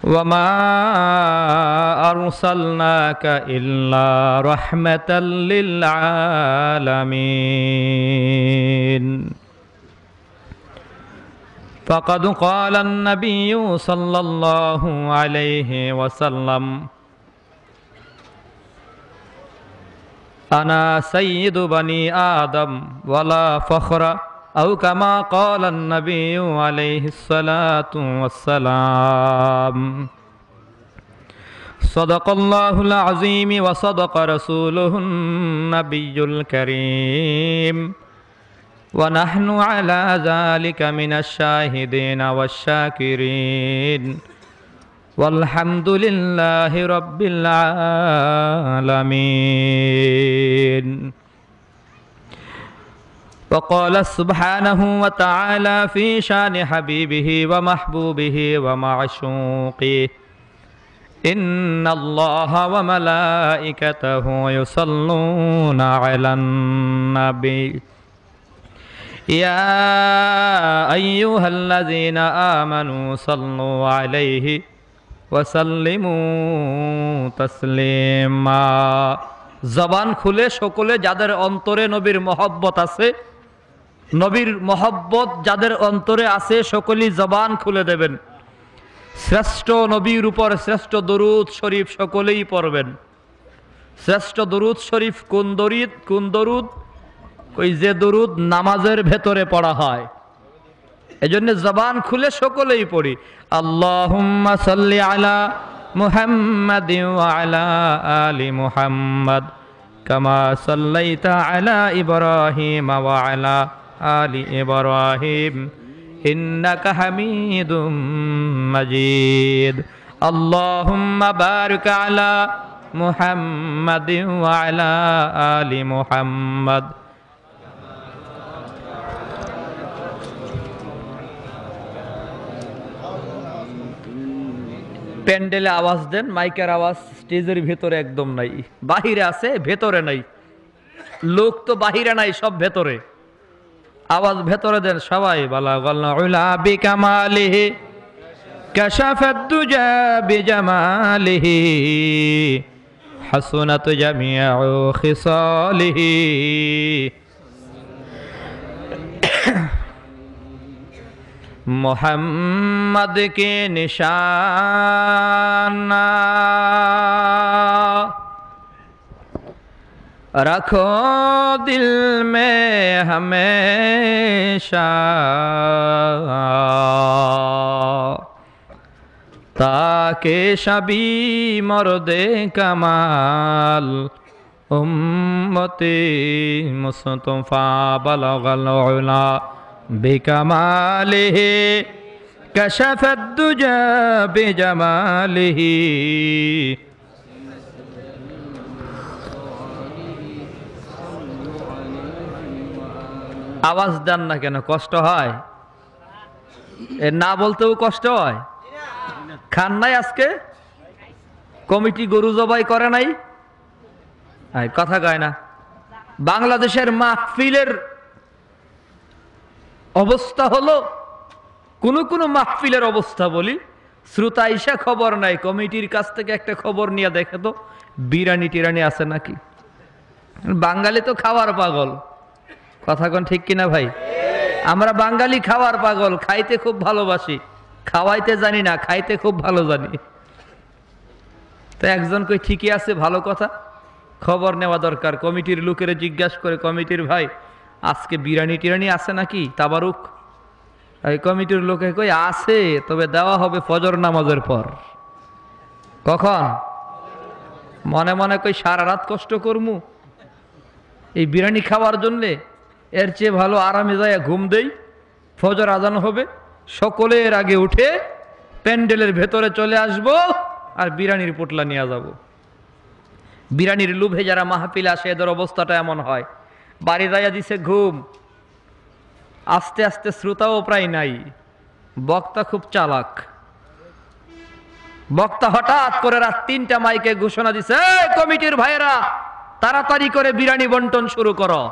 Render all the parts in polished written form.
وما أرسلناك إلا رحمة للعالمين فقد قال النبي صلى الله عليه وسلم أنا سيد بني آدم ولا فخر أو كما قال النبي عليه الصلاة والسلام صدق الله العظيم وصدق رسوله النبي الكريم ونحن على ذلك من الشاهدين والشاكرين والحمد لله رب العالمين وقال سبحانه وتعالى في شان حبيبه ومحبوبه ومعشوقه إن الله وملائكته يصلون على النبي يا أيها الذين آمنوا صلوا عليه وسلموا تسليما জবান খুলে সকলে যাদের অন্তরে নবীর মহব্বত আছে, নবীর মহব্বত যাদের অন্তরে আছে সকলেই জবান খুলে দেবেন। শ্রেষ্ঠ নবীর উপর শ্রেষ্ঠ দরুদ শরীফ সকলেই পড়বেন। শ্রেষ্ঠ দরুদ শরীফ কোন দরুদ? ওই যে দরুদ নামাজের ভেতরে পড়া হয়। এজন্য জবান খুলে সকলেই পড়ি আল্লাহুম্মা সাল্লি আলা মুহাম্মাদিন ওয়া আলা আলি মুহাম্মাদ কামা সাল্লাইতা আলা ইব্রাহিম ওয়া আলা আলি ইব্রাহিম ইন্নাকা হামিদুম মাজিদ আল্লাহুম্মা বারিক আলা মুহাম্মাদিন ওয়া আলা আলি মুহাম্মাদ। প্যান্ডেলে আওয়াজ দেন, মাইকের আওয়াজ স্টেজের ভেতরে একদম নাই, বাহিরে আছে ভেতরে নাই। লোক তো বাহিরে নাই, সব ভেতরে। আওয়াজ ভেতরে দেন সবাই। বালাগাল উলা বিকামালিহি কাশাফাদ দুজা বিজামালিহি হাসুনাত জামিউ খিসালিহি मोहम्मद के निशाना रखो दिल में हमेशा ताकि शबी मर्दे कमाल उम्मती मुस्तफा बलगल उला बिकमालिही कशफद दुजा बिजमालिही। আওয়াজ দেন না কেন? কষ্ট হয়? এ না বলতেও কষ্ট হয়? খান নাই আজকে? কমিটি গরু জবাই করে নাই? কথা কয় না। বাংলাদেশের মাহফিলের অবস্থা হলো, কোন কোন মাহফিলের অবস্থা বলি, শ্রোতা আইসা খবর নাই, কমিটির কাছ থেকে একটা খবর নিয়ে দেখে তো বিরিয়ানি টিরানি আছে নাকি। বাঙালি তো খাওয়ার পাগল, কথা কোন ঠিক কিনা ভাই? আমরা বাঙালি খাওয়ার পাগল, খাইতে খুব ভালোবাসি, খাওয়াইতে জানি না, খাইতে খুব ভালো জানি। তো একজন কই ঠিকই আছে, ভালো কথা, খবর নেওয়া দরকার। কমিটির লোকের জিজ্ঞাসা করে, কমিটির ভাই আজকে বিরিয়ানি টিরানি আছে নাকি, তাবারুক? এই কমিটির লোকে কই আছে, তবে দেওয়া হবে ফজর নামাজের পর। কখন? মনে মনে কই সারা রাত কষ্ট করমু এই বিরিয়ানি খাওয়ার জন্যে, এর চেয়ে ভালো আরামে যায় ঘুম দেই, ফজর আজান হবে, সকলের আগে উঠে প্যান্ডেলের ভেতরে চলে আসব আর বিরিয়ানির পোটলা নিয়ে যাব। বিরিয়ানির লোভে যারা মাহফিলে আসে এদের অবস্থাটা এমন হয়, বাড়ি যাইয়া দিছে ঘুম, আস্তে আস্তে শ্রোতাও প্রায় নাই। বক্তা খুব চালাক, বক্তা হঠাৎ করে রাত ৩টা মাইকে ঘোষণা দিছে, কমিটির ভাইয়েরা তাড়াতাড়ি করে বিরিয়ানি বন্টন শুরু করো।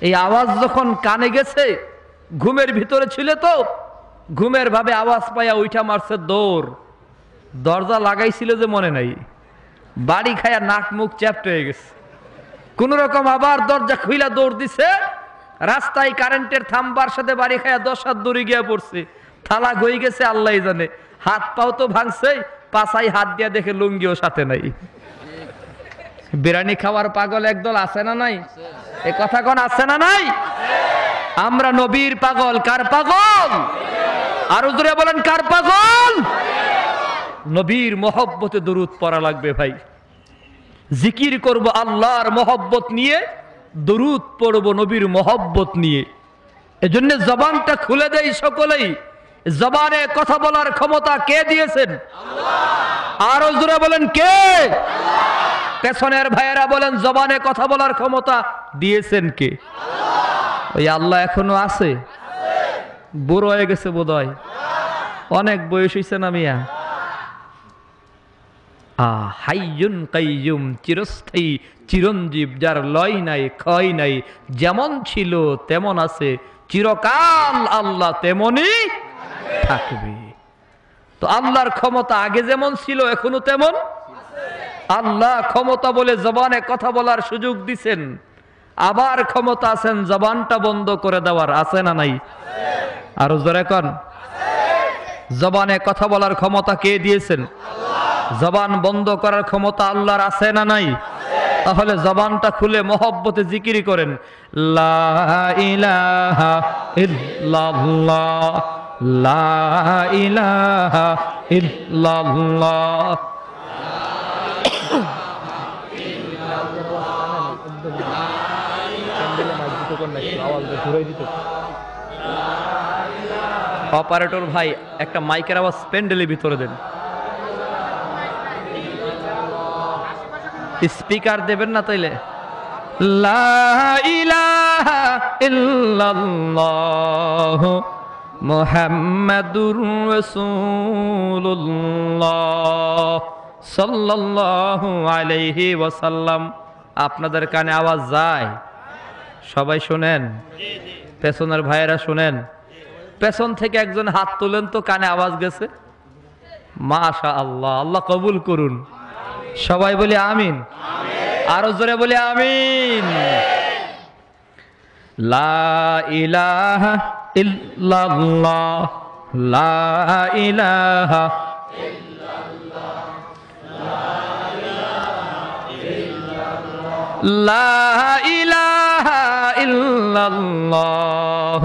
এই আওয়াজ যখন কানে গেছে, ঘুমের ভিতরে ছিল তো, ঘুমের ভাবে আওয়াজ পাইয়া উঠা মারছে দৌড়, দরজা লাগাইছিল যে মনে নাই, বাড়ি খায়া নাক মুখ চ্যাপ্ট হয়ে গেছে। কোন রকম আবার দরজা খুইলা দৌড় দিছে, রাস্তায় কারেন্টের থাম্বার সাথে বাড়ি খায়া 10 হাত দূরে গিয়া পড়ছে, থালা গই গেছে আল্লাহ জানে, হাত পাও তো ভাঙছে, পাছায় হাত দিয়া দেখে লুঙ্গিও সাথে নাই। বিরিয়ানি খাওয়ার পাগল একদল আছে না নাই? এ কথা কোন আছে না নাই? আমরা নবীর পাগল। কার পাগল? আরো জোরে বলেন কার পাগল? নবীর মহব্বতে দরুদ পড়া লাগবে ভাই। জিকির করব আল্লাহর মহব্বত নিয়ে, দরুদ পড়ব নবীর মহব্বত নিয়ে। এজন্য জবানটা খুলে দেই সকলেই। জবানে কথা বলার ক্ষমতা কে দিয়েছেন? আল্লাহ। আরো জোরে বলেন কে? আল্লাহ। পেছনের ভাইয়েরা বলেন জবানে কথা বলার ক্ষমতা দিয়েছেন কে? আল্লাহ। ওই আল্লাহ এখনো আছে? বুড়ো হয়ে গেছে বোধহয়, অনেক বয়স হয়েছে না মিয়া? হাইয়ুন কাইয়ুম, চিরস্থায়ী চিরঞ্জীব, যার লয় নাই ক্ষয় নাই, যেমন ছিল তেমন আছে, চিরকাল আল্লাহ তেমনই থাকবে। তো আল্লাহর ক্ষমতা আগে যেমন ছিল এখনো তেমন। আল্লাহ ক্ষমতা বলে জবানে কথা বলার সুযোগ দিছেন, আবার ক্ষমতা আছেন জবানটা বন্ধ করে দেওয়ার, আছে না নাই? আরো জোরে কোন। জবানে কথা বলার ক্ষমতা কে দিয়েছেন? জবান বন্ধ করার ক্ষমতা আল্লাহর আছে না নাই? তাহলে জবানটা খুলে মহব্বতে জিকির করেন, লা ইলাহা ইল্লাল্লাহ, লা ইলাহা ইল্লাল্লাহ। অপারেটর ভাই একটা মাইকের আওয়াজ প্যান্ডেলের ভিতরে দেন, স্পিকার দেবেন না তাইলে। লা ইলাহা ইল্লাল্লাহ মুহাম্মাদুর রাসূলুল্লাহ সাল্লাল্লাহু আলাইহি ওয়াসাল্লাম। আপনাদের কানে আওয়াজ যায়? সবাই শুনেন? পেছনের ভাইয়েরা শুনেন? পেছন থেকে একজন হাত তুলেন তো, কানে আওয়াজ গেছে? মাশাআল্লাহ, আল্লাহ কবুল করুন। সবাই বলি আমিন। আরো জোরে বলি আমিন। লা ইলাহা ইল্লাল্লাহ, লা ইলাহা ইল্লাল্লাহ, লা ইলাহা ইল্লাল্লাহ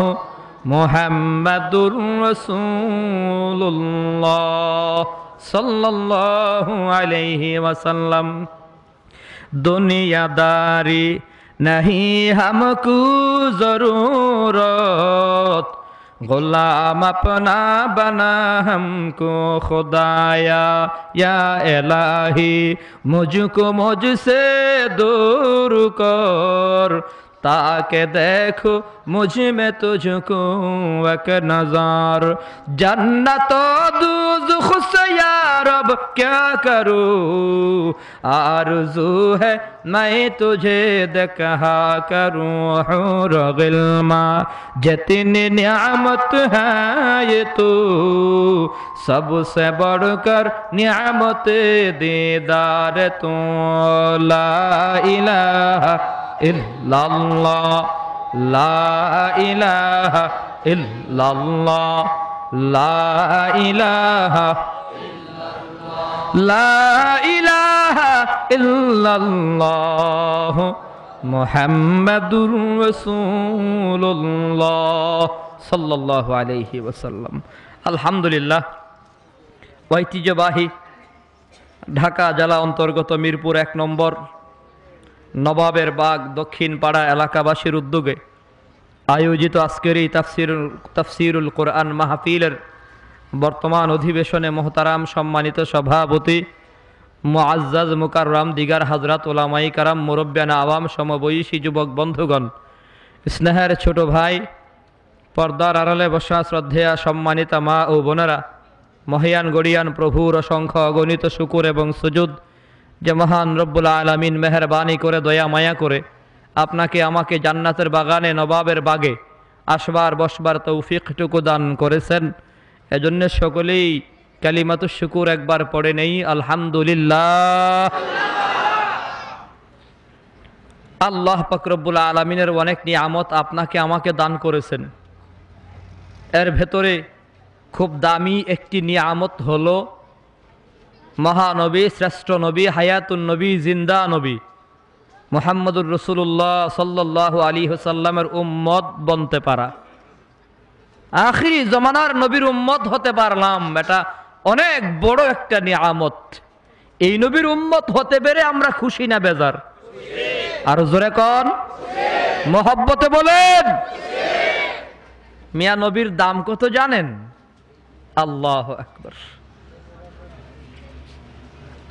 মুহাম্মাদুর রাসূলুল্লাহ सल्लल्लाहु अलैहि वसल्लम। दुनियादारी नहीं हमको जरूरत, गुलाम अपना बना हमको खुदाया, या इलाही मुझको मुझसे दूर कर, ताके देखो मुझ में तुझको एक नज़र, जन्नत दोज़ख से या रब क्या करूँ, आरज़ू है मैं तुझे देखा करूँ, हूर गिल्मा जितनी नियामत है ये तू, सबसे बढ़कर नियामत दीदार तू, ला इलाहा इल्लल्लाह, ला इलाहा इल्लल्लाह, ला इलाहा ला इलाहा इल्लल्लाह मुहम्मदुर रसूलुल्लाह सल्लल्लाहु अलैहि वसल्लम। अल्हम्दुलिल्लाह। ঐতিহ্যবাহী ঢাকা জেলা অন্তর্গত মিরপুর 1 নম্বর নবাবের বাগ দক্ষিণ পাড়া এলাকাবাসীর উদ্যোগে আয়োজিত আজকের এই তাফসিরুল কোরআন মাহফিলের বর্তমান অধিবেশনে মোহতারাম সম্মানিত সভাপতি মুআজ্জাজ মুকাররম দিগার হযরত উলামায়ে কেরাম, মুরব্বিয়ানা আওয়াম, সমবয়সী যুবক বন্ধুগণ, স্নেহের ছোট ভাই, পর্দার আড়ালে বসা শ্রদ্ধেয়া সম্মানিতা মা ও বোনেরা, মহিয়ান গড়িয়ান প্রভুর অসংখ্য অগণিত শুকুর এবং সুজুদ যে মহান রব্বুল আলামিন মেহেরবানি করে দয়া মায়া করে আপনাকে আমাকে জান্নাতের বাগানে নবাবের বাগে আসবার বসবার তৌফিকটুকু দান করেছেন। এজন্য সকলেই কালিমাতুশ শুকুর একবার পড়ে নেই আলহামদুলিল্লাহ। আল্লাহ পাক রব্বুল আলামিনের অনেক নিয়ামত আপনাকে আমাকে দান করেছেন। এর ভেতরে খুব দামি একটি নিয়ামত হলো মহানবী, শ্রেষ্ঠ নবী, হায়াতুন নবী, জিন্দা নবী মুহাম্মদুর রাসূলুল্লাহ সাল্লাল্লাহু আলাইহি ওয়াসাল্লামের উম্মত বনতে পারা। আখিরি জমানার নবীর উম্মত হতে পারলাম, এটা অনেক বড় একটা নিয়ামত। এই নবীর উম্মত হতে পেরে আমরা খুশি না বেজার? আর জোরে কোন মহব্বতে বলেন। মিয়া নবীর দাম কত জানেন? আল্লাহু আকবার।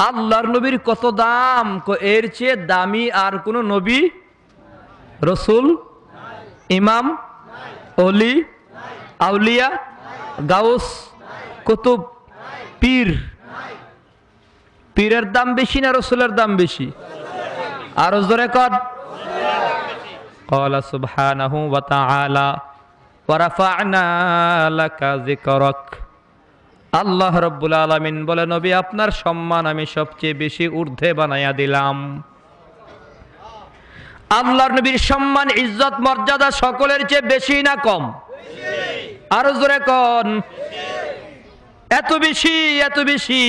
আল্লাহর নবীর কত দাম, এর চেয়ে দামি আর কোন নবী, রসুল, ইমাম, ওলি, আউলিয়া, গাউস, কুতুব, পীর, পীরের দাম বেশি না রসুলের দাম বেশি? আর জোরে কর। ক্বালা সুবহানাহু ওয়া তাআলা ওয়া রাফা'না লাকা যিকরাক। আল্লাহ রাব্বুল আলামিন বলে, নবী আপনার সম্মান আমি সবচেয়ে বেশি ঊর্ধ্বে বানাইয়া দিলাম। আল্লাহর নবীর সম্মান, ইজ্জত, মর্যাদা সকলের চেয়ে বেশি না কম? আরো জোরে কোন। এত বেশি, এত বেশি।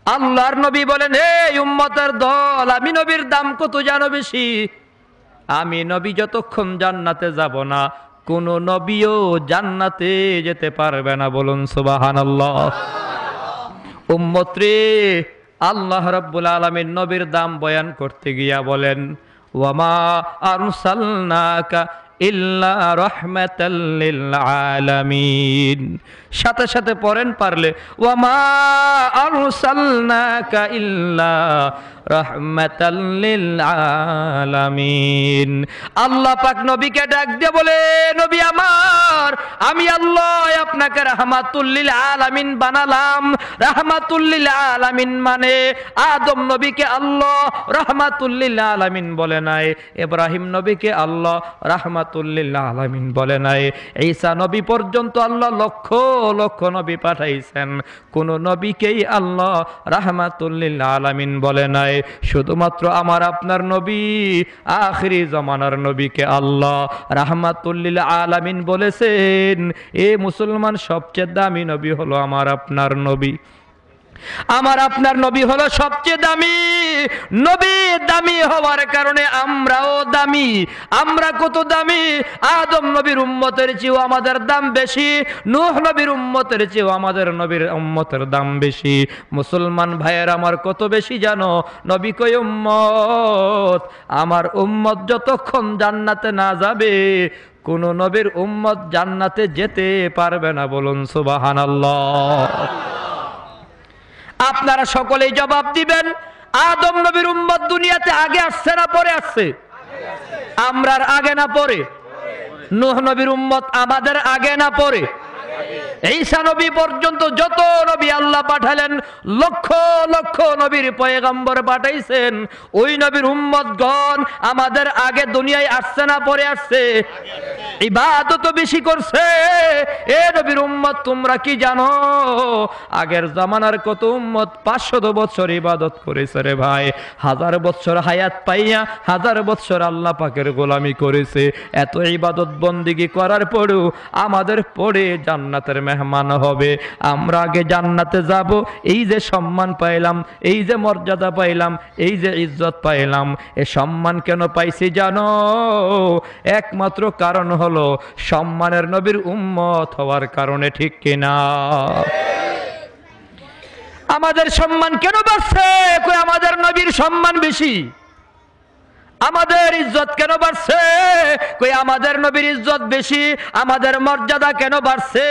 আল্লাহর নবী বলেন, এই উম্মতের দল, আমি নবীর দাম কত জানো বেশি? আমি নবী যতক্ষণ জান্নাতে যাব না, কোন নবীও জান্নাতে যেতে পারবে না। বলুন সুবহানাল্লাহ। উম্মত রে, আল্লাহ রাব্বুল আলামিন নবীর দাম বয়ান করতে গিয়া বলেন, ওয়ামা আরসালনাকা ইল্লা রাহমাতাল লিল আলামিন। সাথে সাথে পড়েন পারলে, ওয়ামা আরসালনাকা ইল্লা রাহমাতাল লিল আলামিন। আল্লাহ পাক নবীকে ডাক দিয়ে বলে, নবী আমার, আমি আল্লাহ আপনাকে রাহমাতুল লিল আলামিন বানালাম। রাহমাতুল লিল আলামিন মানে আদম নবীকে আল্লাহ রাহমাতুল লিল আলামিন বলে নাই, ইব্রাহিম নবীকে আল্লাহ রাহমাতুল লিল আলামিন বলে নাই, ঈসা নবী পর্যন্ত আল্লাহ লক্ষ লক্ষ নবী পাঠাইছেন, কোন নবীকেই আল্লাহ রাহমাতুল লিল আলামিন বলে নাই। শুধুমাত্র আমার আপনার নবী, আখিরি জমানার নবীকে আল্লাহ রাহমাতুল লিল আলামিন বলেছেন। এ মুসলমান, সবচেয়ে দামি নবী হলো আমার আপনার নবী। আমার আপনার নবী হলো সবচেয়ে দামি নবী। দামি হওয়ার কারণে আমরাও দামি। আমরা কত দামি? আদম নবীর উম্মতের চেয়েও আমাদের দাম বেশি, নূহ নবীর উম্মতের চেয়েও আমাদের নবীর উম্মতের দাম বেশি। মুসলমান ভাইয়ের আমার কত বেশি জানো? নবী কই, উম্মত, আমার উম্মত যতক্ষণ জান্নাতে না যাবে, কোন নবীর উম্মত জান্নাতে যেতে পারবে না। বলুন সুবহানাল্লাহ। আপনারা সকলেই জবাব দিবেন, আদম নবীর উম্মত দুনিয়াতে আগে আসছে না পরে আসছে? আমরার আগে না পরে? নূহ নবীর উম্মত আমাদের আগে না পরে? ঈসা নবী পর্যন্ত যত নবী আল্লাহ পাঠালেন, লক্ষ লক্ষ নবীর পয়গম্বর পাঠাইছেন, ওই নবীর উম্মতগণ আমাদের আগে দুনিয়ায় আসছে না পরে আসছে? ইবাদত বেশি করছে। এ নবীর উম্মত, তোমরা কি জানো আগের জামানার কত উম্মত 500 বছর ইবাদত করেছে রে ভাই। 1000 বছর হায়াত পাইয়া 1000 বছর আল্লাহ পাকের গোলামি করেছে। এত ইবাদত বন্দিগি করার পরেও আমাদের পরে জান্নাতের মেহমান হবে। আমরা আগে জান্নাতে যাব, এই যে সম্মান পাইলাম, এই যে মর্যাদা পাইলাম, এই যে ইজ্জত পাইলাম, এ সম্মান কেন পাইছি জানো? একমাত্র কারণ হলো সম্মানের নবীর উম্মত হওয়ার কারণে, ঠিক কিনা? আমাদের সম্মান কেন বাড়ছে? কই আমাদের নবীর সম্মান বেশি। আমাদের ইজ্জত কেন বাড়ছে? কই আমাদের নবীর ইজ্জত বেশি। আমাদের মর্যাদা কেন বাড়ছে?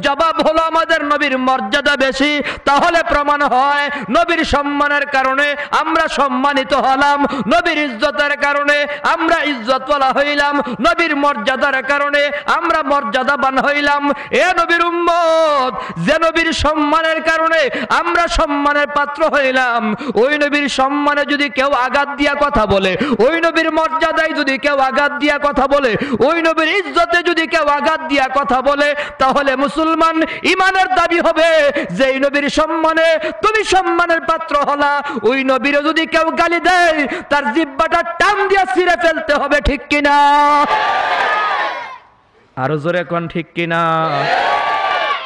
জবাব হলো আমাদের নবীর মর্যাদা বেশি। তাহলে প্রমাণ হয় নবীর সম্মানের কারণে আমরা সম্মানিত হলাম, নবীর ইজ্জতের কারণে আমরা ইজ্জতওয়ালা হইলাম, নবীর মর্যাদার কারণে আমরা মর্যাদাবান হইলাম। এ নবীর উম্মত, যে নবীর সম্মানের কারণে আমরা সম্মানের পাত্র হইলাম, ওই নবীর সম্মানে যদি কেউ আঘাত দিয়া কথা বলে, ওই নবীর মর্যাদায় যদি কেউ আঘাত দিয়া কথা বলে, ওই নবীর ইজ্জতে যদি কেউ আঘাত দিয়া কথা বলে, তাহলে মুসলমান ইমানের দাবি হবে যে এই নবীর সম্মানে তুমি সম্মানের পাত্র হলা। ওই নবীর যদি কেউ গালি দেয়, তার জিহ্বাটা টান দিয়া ছিঁড়ে ফেলতে হবে, ঠিক কিনা? আরো জোরে কোন ঠিক কিনা?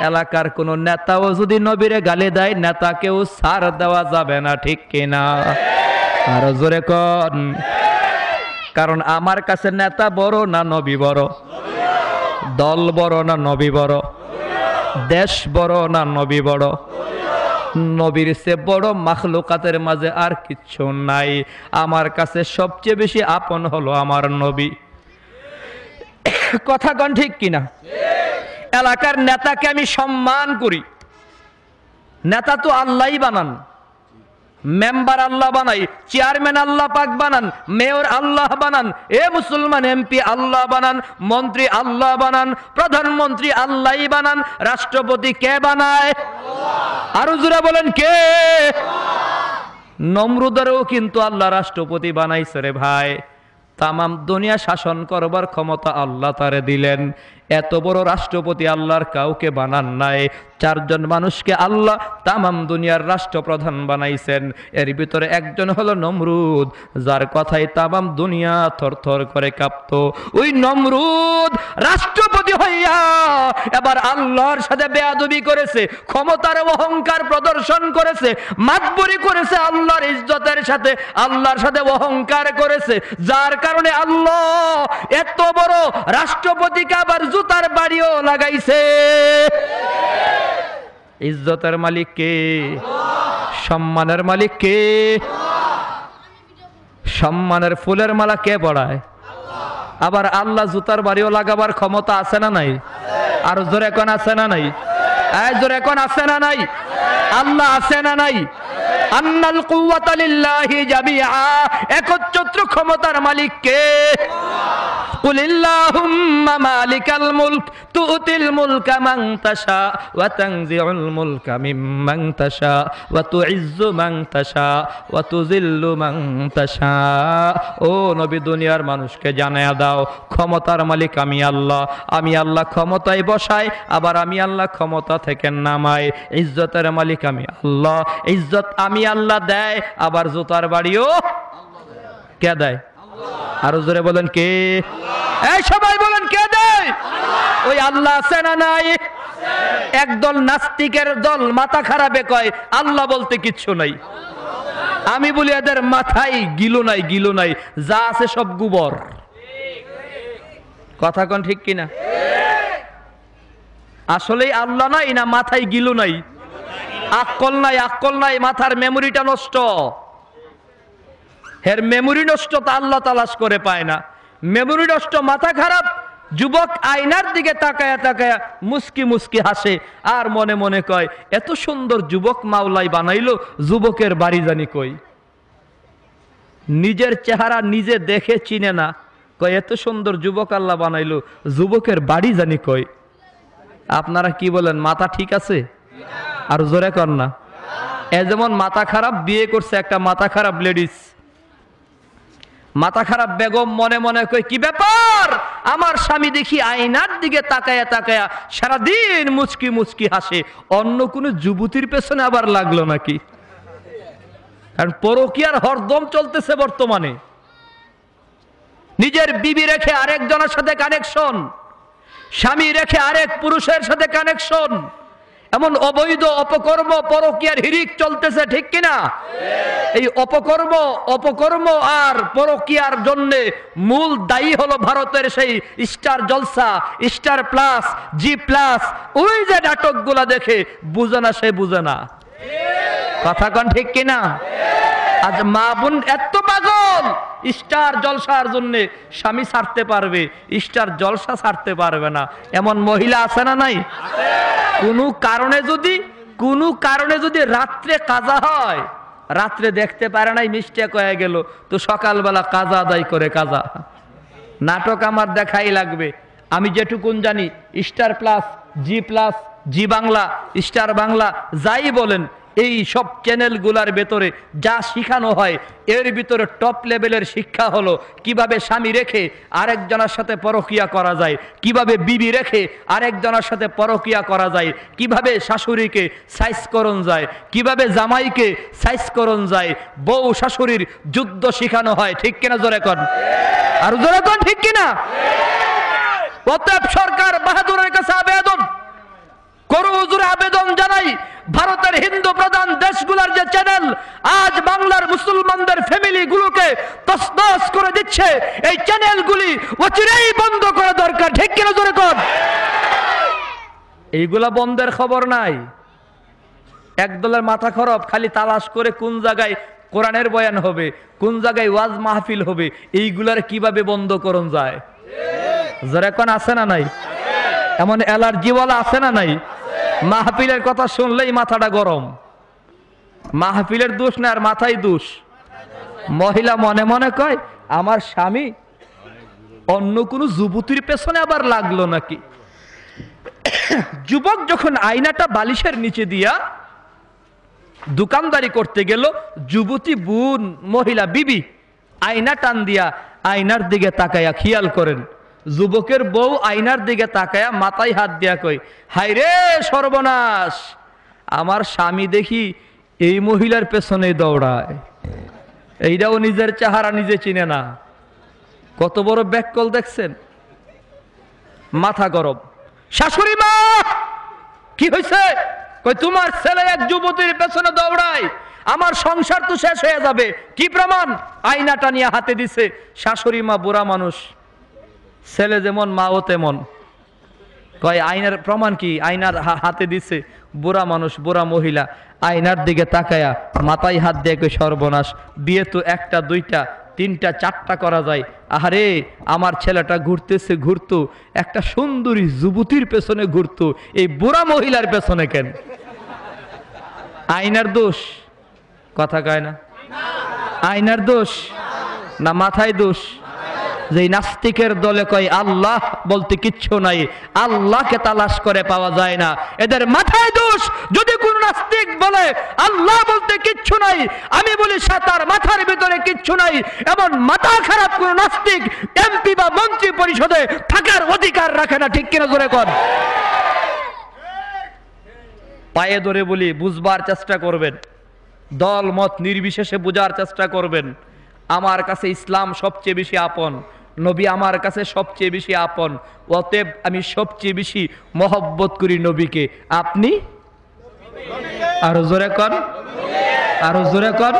এলাকার কোন নেতাও যদি নবীরে গালি দেয়, নেতাকেও ছাড় দেওয়া যাবে না, ঠিক কিনা? আরো জোরে কোন। কারণ আমার কাছে নেতা বড় না নবী বড়? দল বড় না নবী বড়? দেশ বড় না নবী বড়? নবীর চেয়ে বড় মাখলুকাতের মাঝে আর কিচ্ছু নাই। আমার কাছে সবচেয়ে বেশি আপন হলো আমার নবী। কথা কোন ঠিক কিনা? এলাকার নেতাকে আমি সম্মান করি। নেতা তো আল্লাহই বানান, মেম্বার আল্লাহ বানাই, চেয়ারম্যান আল্লাহ পাক বানান, মেয়র আল্লাহ বানান, এ মুসলমান এমপি আল্লাহ বানান, মন্ত্রী আল্লাহ বানান, প্রধানমন্ত্রী আল্লাহই বানান, রাষ্ট্রপতি কে বানায়? আরো জোরে বলেন কে? নমরুদেরও কিন্তু আল্লাহ রাষ্ট্রপতি বানাইছে রে ভাই। তামাম দুনিয়া শাসন করবার ক্ষমতা আল্লাহ তারে দিলেন। এত বড় রাষ্ট্রপতি আল্লাহর কাউকে বানান নাই। 4 জন মানুষকে আল্লাহ তামাম দুনিয়ার রাষ্ট্রপ্রধান বানাইছেন। এর ভিতরে একজন হলো নমরুদ, যার কথাই তামাম দুনিয়া থরথর করে কাঁপত। ওই নমরুদ রাষ্ট্রপতি হইয়া এবার আল্লাহর সাথে বেয়াদবি করেছে, ক্ষমতার অহংকার প্রদর্শন করেছে, মাতবরি করেছে, আল্লাহর ইজ্জতের সাথে আল্লাহর সাথে অহংকার করেছে, যার কারণে আল্লাহ এত বড় রাষ্ট্রপতিকে আবার জুতার বাড়িও লাগাইছে। ইজ্জতের মালিক কে? সম্মানের মালিক কে? সম্মানের ফুলের মালা কে পড়ায়? আবার আল্লাহ জুতার বাড়িও লাগাবার ক্ষমতা আছে না নাই? আর জোরে কোন আছে না নাই? জোরে কোন আছে না নাই? আল্লাহ আছে না নাই? আন্নাল কুওয়াতা লিল্লাহি জামিআ। একচ্ছত্র ক্ষমতার মালিক কে? কুলিল্লাহুম্মা মালিকাল মুলক তুতিল মুলকা মান তাশা ওয়া তানজিউল মুলকা মিম্মান তাশা ওয়া তুইজ্জু মান তাশা ওয়া তুযিল্লু মান তাশা। ও নবী, দুনিয়ার মানুষকে জানায়া দাও, ক্ষমতার মালিক আমি আল্লাহ। আমি আল্লাহ ক্ষমতায় বসাই, আবার আমি আল্লাহ ক্ষমতা থেকে নামাই। ইজ্জতের মালিক আমি আল্লাহ, ইজ্জত আমি আল্লাহ দেয়, আবার জুতার বাড়িও কে দেয়? আরো জোরে বলেন কে? এই সবাই বলেন কে দেয়? ওই আল্লাহ আছে না নাই? একদল নাস্তিকের দল মাথা খারাপে কয় আল্লাহ বলতে কিচ্ছু নাই। আমি বলি এদের মাথায় গিলো নাই, গিলো নাই, যা আছে সব গোবর। কথা কোন ঠিক কিনা? আসলেই আল্লাহ নাই না মাথায় গিলো নাই? আক্কল নাই, আক্কল নাই, মাথার মেমোরিটা নষ্ট। এর মেমোরি নষ্ট তা আল্লাহ তালাশ করে পায় না। মেমোরি নষ্ট, মাথা খারাপ। যুবক আয়নার দিকে তাকায়া তাকায়া মুস্কি মুস্কি হাসে, আর মনে মনে কয় এত সুন্দর যুবক মাওলাই বানাইলো, যুবকের বাড়ি জানি কই। নিজের চেহারা নিজে দেখে চিনে না, কয় এত সুন্দর যুবক আল্লাহ বানাইলো, যুবকের বাড়ি জানি কই। আপনারা কি বলেন, মাথা ঠিক আছে? আর জোরে কর না। এ যেমন মাথা খারাপ, বিয়ে করছে একটা মাথা খারাপ লেডিস, মাথা খারাপ বেগম মনে মনে কই কি ব্যাপার, আমার স্বামী দেখি আয়নার দিকে তাকায়া তাকায়া সারাদিন মুচকি মুচকি হাসে, অন্য কোনো যুবতীর পেছনে আবার লাগলো নাকি? কারণ পরকীয়ার হরদম চলতেছে বর্তমানে। নিজের বিবি রেখে আরেকজনের সাথে কানেকশন, স্বামী রেখে আরেক পুরুষের সাথে কানেকশন, এমন অবৈধ অপকর্ম পরকীয়ার হিরিক চলতেছে, ঠিক কিনা? এই অপকর্ম আর পরকীয়ার জন্য মূল দায়ী হলো ভারতের সেই স্টার জলসা, স্টার প্লাস, জি প্লাস। ওই যে নাটকগুলা দেখে বুঝে না, সে বুঝে না। কথা কন ঠিক কিনা? আজ মা বোন এত পাগল, স্টার জলসার জন্য স্বামী ছাড়তে পারবে, স্টার জলসা ছাড়তে পারবে না, এমন মহিলা আছে না নাই? কোনো কারণে যদি রাত্রে কাজা হয়, রাত্রে দেখতে পারে নাই, মিস্টেক হয়ে গেল, তো সকালবেলা কাজা আদায় করে কাজা। নাটক আমার দেখাই লাগবে। আমি যেটুকুন জানি, স্টার প্লাস, জি বাংলা, স্টার বাংলা যাই বলেন, এই সব চ্যানেলগুলোর ভেতরে যা শিখানো হয় এর ভিতরে টপ লেভেলের শিক্ষা হলো কিভাবে স্বামী রেখে আরেকজনের সাথে পরকিয়া করা যায়, কিভাবে বিবি রেখে আরেকজনের সাথে পরকিয়া করা যায়, কিভাবে শাশুড়িকে সাইজ করণ যায়, কিভাবে জামাইকে সাইজ করণ যায়, বউ শাশুড়ির যুদ্ধ শিখানো হয়। ঠিক কিনা জোরে কোন, আর জোরে কোন ঠিক কিনা? অতএব সরকার বাহাদুরের কাছে আবেদন করো, হুজুরে আবেদন জানাই, ভারতের হিন্দু প্রধান দেশগুলোর যে চ্যানেল আজ বাংলার মুসলমানদের ফ্যামিলি গুলোকে তছনছ করে দিচ্ছে, এই চ্যানেলগুলি অচিরেই বন্ধ করা দরকার। ঠিক কিনা জোরে কোন? এইগুলা বন্ধের খবর নাই। একদলের মাথা খারাপ, খালি তালাশ করে কোন জায়গায় কোরআনের বয়ান হবে, কোন জায়গায় ওয়াজ মাহফিল হবে, এইগুলার কিভাবে বন্ধ করণ যায়। জোরে কোন আছে না নাই? এমন অ্যালার্জিওয়ালা আছে না নাই? মাহফিলের কথা শুনলেই মাথাটা গরম। মাহফিলের দোষ না, আর মাথায় দোষ। মহিলা মনে মনে কয় আমার স্বামী অন্য কোন যুবতীর পেছনে আবার লাগলো নাকি। যুবক যখন আয়নাটা বালিশের নিচে দিয়া দোকানদারি করতে গেল, যুবতী বোন মহিলা বিবি আয়না টান দিয়া আয়নার দিকে তাকায়া খেয়াল করেন, যুবকের বউ আয়নার দিকে তাকায়া মাথায় হাত দিয়া কই, হায় রে সর্বনাশ, আমার স্বামী দেখি এই মহিলার পেছনে দৌড়ায়। এইটাও নিজের চেহারা নিজে চিনে না। কত বড় ব্যাককল দেখছেন? মাথা গরম। শাশুড়ি মা কি হয়েছে? কই তোমার ছেলে এক যুবতীর পেছনে দৌড়ায়, আমার সংসার তো শেষ হয়ে যাবে। কি প্রমাণ? আয়নাটা নিয়ে হাতে দিছে। শাশুড়ি মা বুড়া মানুষ, ছেলে যেমন মাও তেমন। কয় আয়নার প্রমাণ কি? আয়নার হাতে দিছে। বুড়া মানুষ, বুড়া মহিলা আয়নার দিকে তাকায়া মাথায় হাত দিয়ে কই সর্বনাশ, বিয়ে তো একটা দুইটা তিনটা চারটা করা যায়। আহারে আমার ছেলেটা ঘুরতেছে, ঘুরতো একটা সুন্দরী যুবতীর পেছনে ঘুরতো, এই বুড়া মহিলার পেছনে কেন? আয়নার দোষ? কথা কয় না। আয়নার দোষ না মাথায় দোষ? যে নাস্তিকের দলে কয় আল্লাহ বলতে কিচ্ছু নাই, আল্লাহকে তালাশ করে পাওয়া যায় না, এদের মাথায় দোষ। যদি কোন নাস্তিক বলে আল্লাহ বলতে কিচ্ছু নাই, আমি বলি তার মাথার ভিতরে কিচ্ছু নাই। এমন মাথা খারাপ কোন নাস্তিক এমপি বা মন্ত্রী পরিষদে থাকার অধিকার রাখে না। ঠিক কিনা জোরে কর। পায়ে ধরে বলি, বুঝবার চেষ্টা করবেন, দল মত নির্বিশেষে বোঝার চেষ্টা করবেন। আমার কাছে ইসলাম সবচেয়ে বেশি আপন, নবী আমার কাছে সবচেয়ে বেশি আপন, অতএব আমি সবচেয়ে বেশি মহব্বত করি নবীকে। আপনি? আরো জোরে কর, আরো জোরে কর।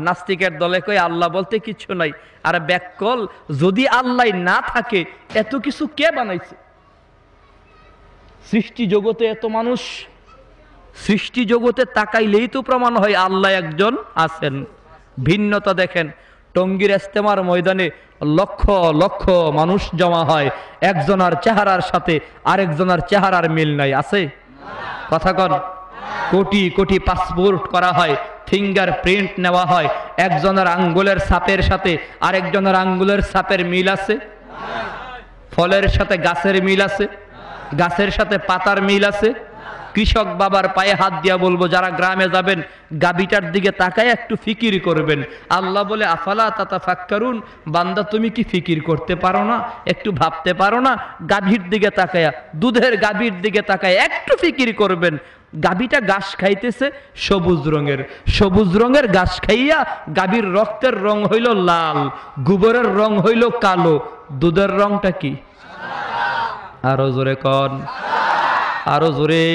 নাস্তিকের দলে কই আল্লাহ বলতে কিচ্ছু নাই। আর ব্যাককল, যদি আল্লাহ না থাকে এত কিছু কে বানাইছে? সৃষ্টি জগতে এত মানুষ, সৃষ্টি জগতে তাকাইলেই তো প্রমাণ হয় আল্লাহ একজন আছেন। ভিন্নতা দেখেন, টঙ্গীর ইস্তেমার ময়দানে লক্ষ লক্ষ মানুষ জমা হয়, একজনের চেহারার সাথে আরেকজনের চেহারার মিল নাই, আছে? কথা কন। কোটি কোটি পাসপোর্ট করা হয়, ফিঙ্গার প্রিন্ট নেওয়া হয়, একজনের আঙ্গুলের ছাপের সাথে আরেকজনের আঙ্গুলের ছাপের মিল আছে? ফলের সাথে গাছের মিল আছে, গাছের সাথে পাতার মিল আছে। কৃষক বাবার পায়ে হাত দিয়া বলবো, যারা গ্রামে যাবেন গাবিটার দিকে তাকায় একটু ফিকির করবেন। আল্লাহ বলে আফালা তাতাফাক্কারুন, বান্দা তুমি কি ফিকির করতে পারো না? একটু ভাবতে পারো না? গাভীর দিকে তাকায়া, দুধের গাভীর দিকে তাকায় একটু ফিকির করবেন। গাভীটা ঘাস খাইতেছে সবুজ রঙের, সবুজ রঙের ঘাস খাইয়া গাভীর রক্তের রং হইল লাল, গোবরের রং হইল কালো, দুধের রংটা কি? আরো জোরে কন, আরো জোরে।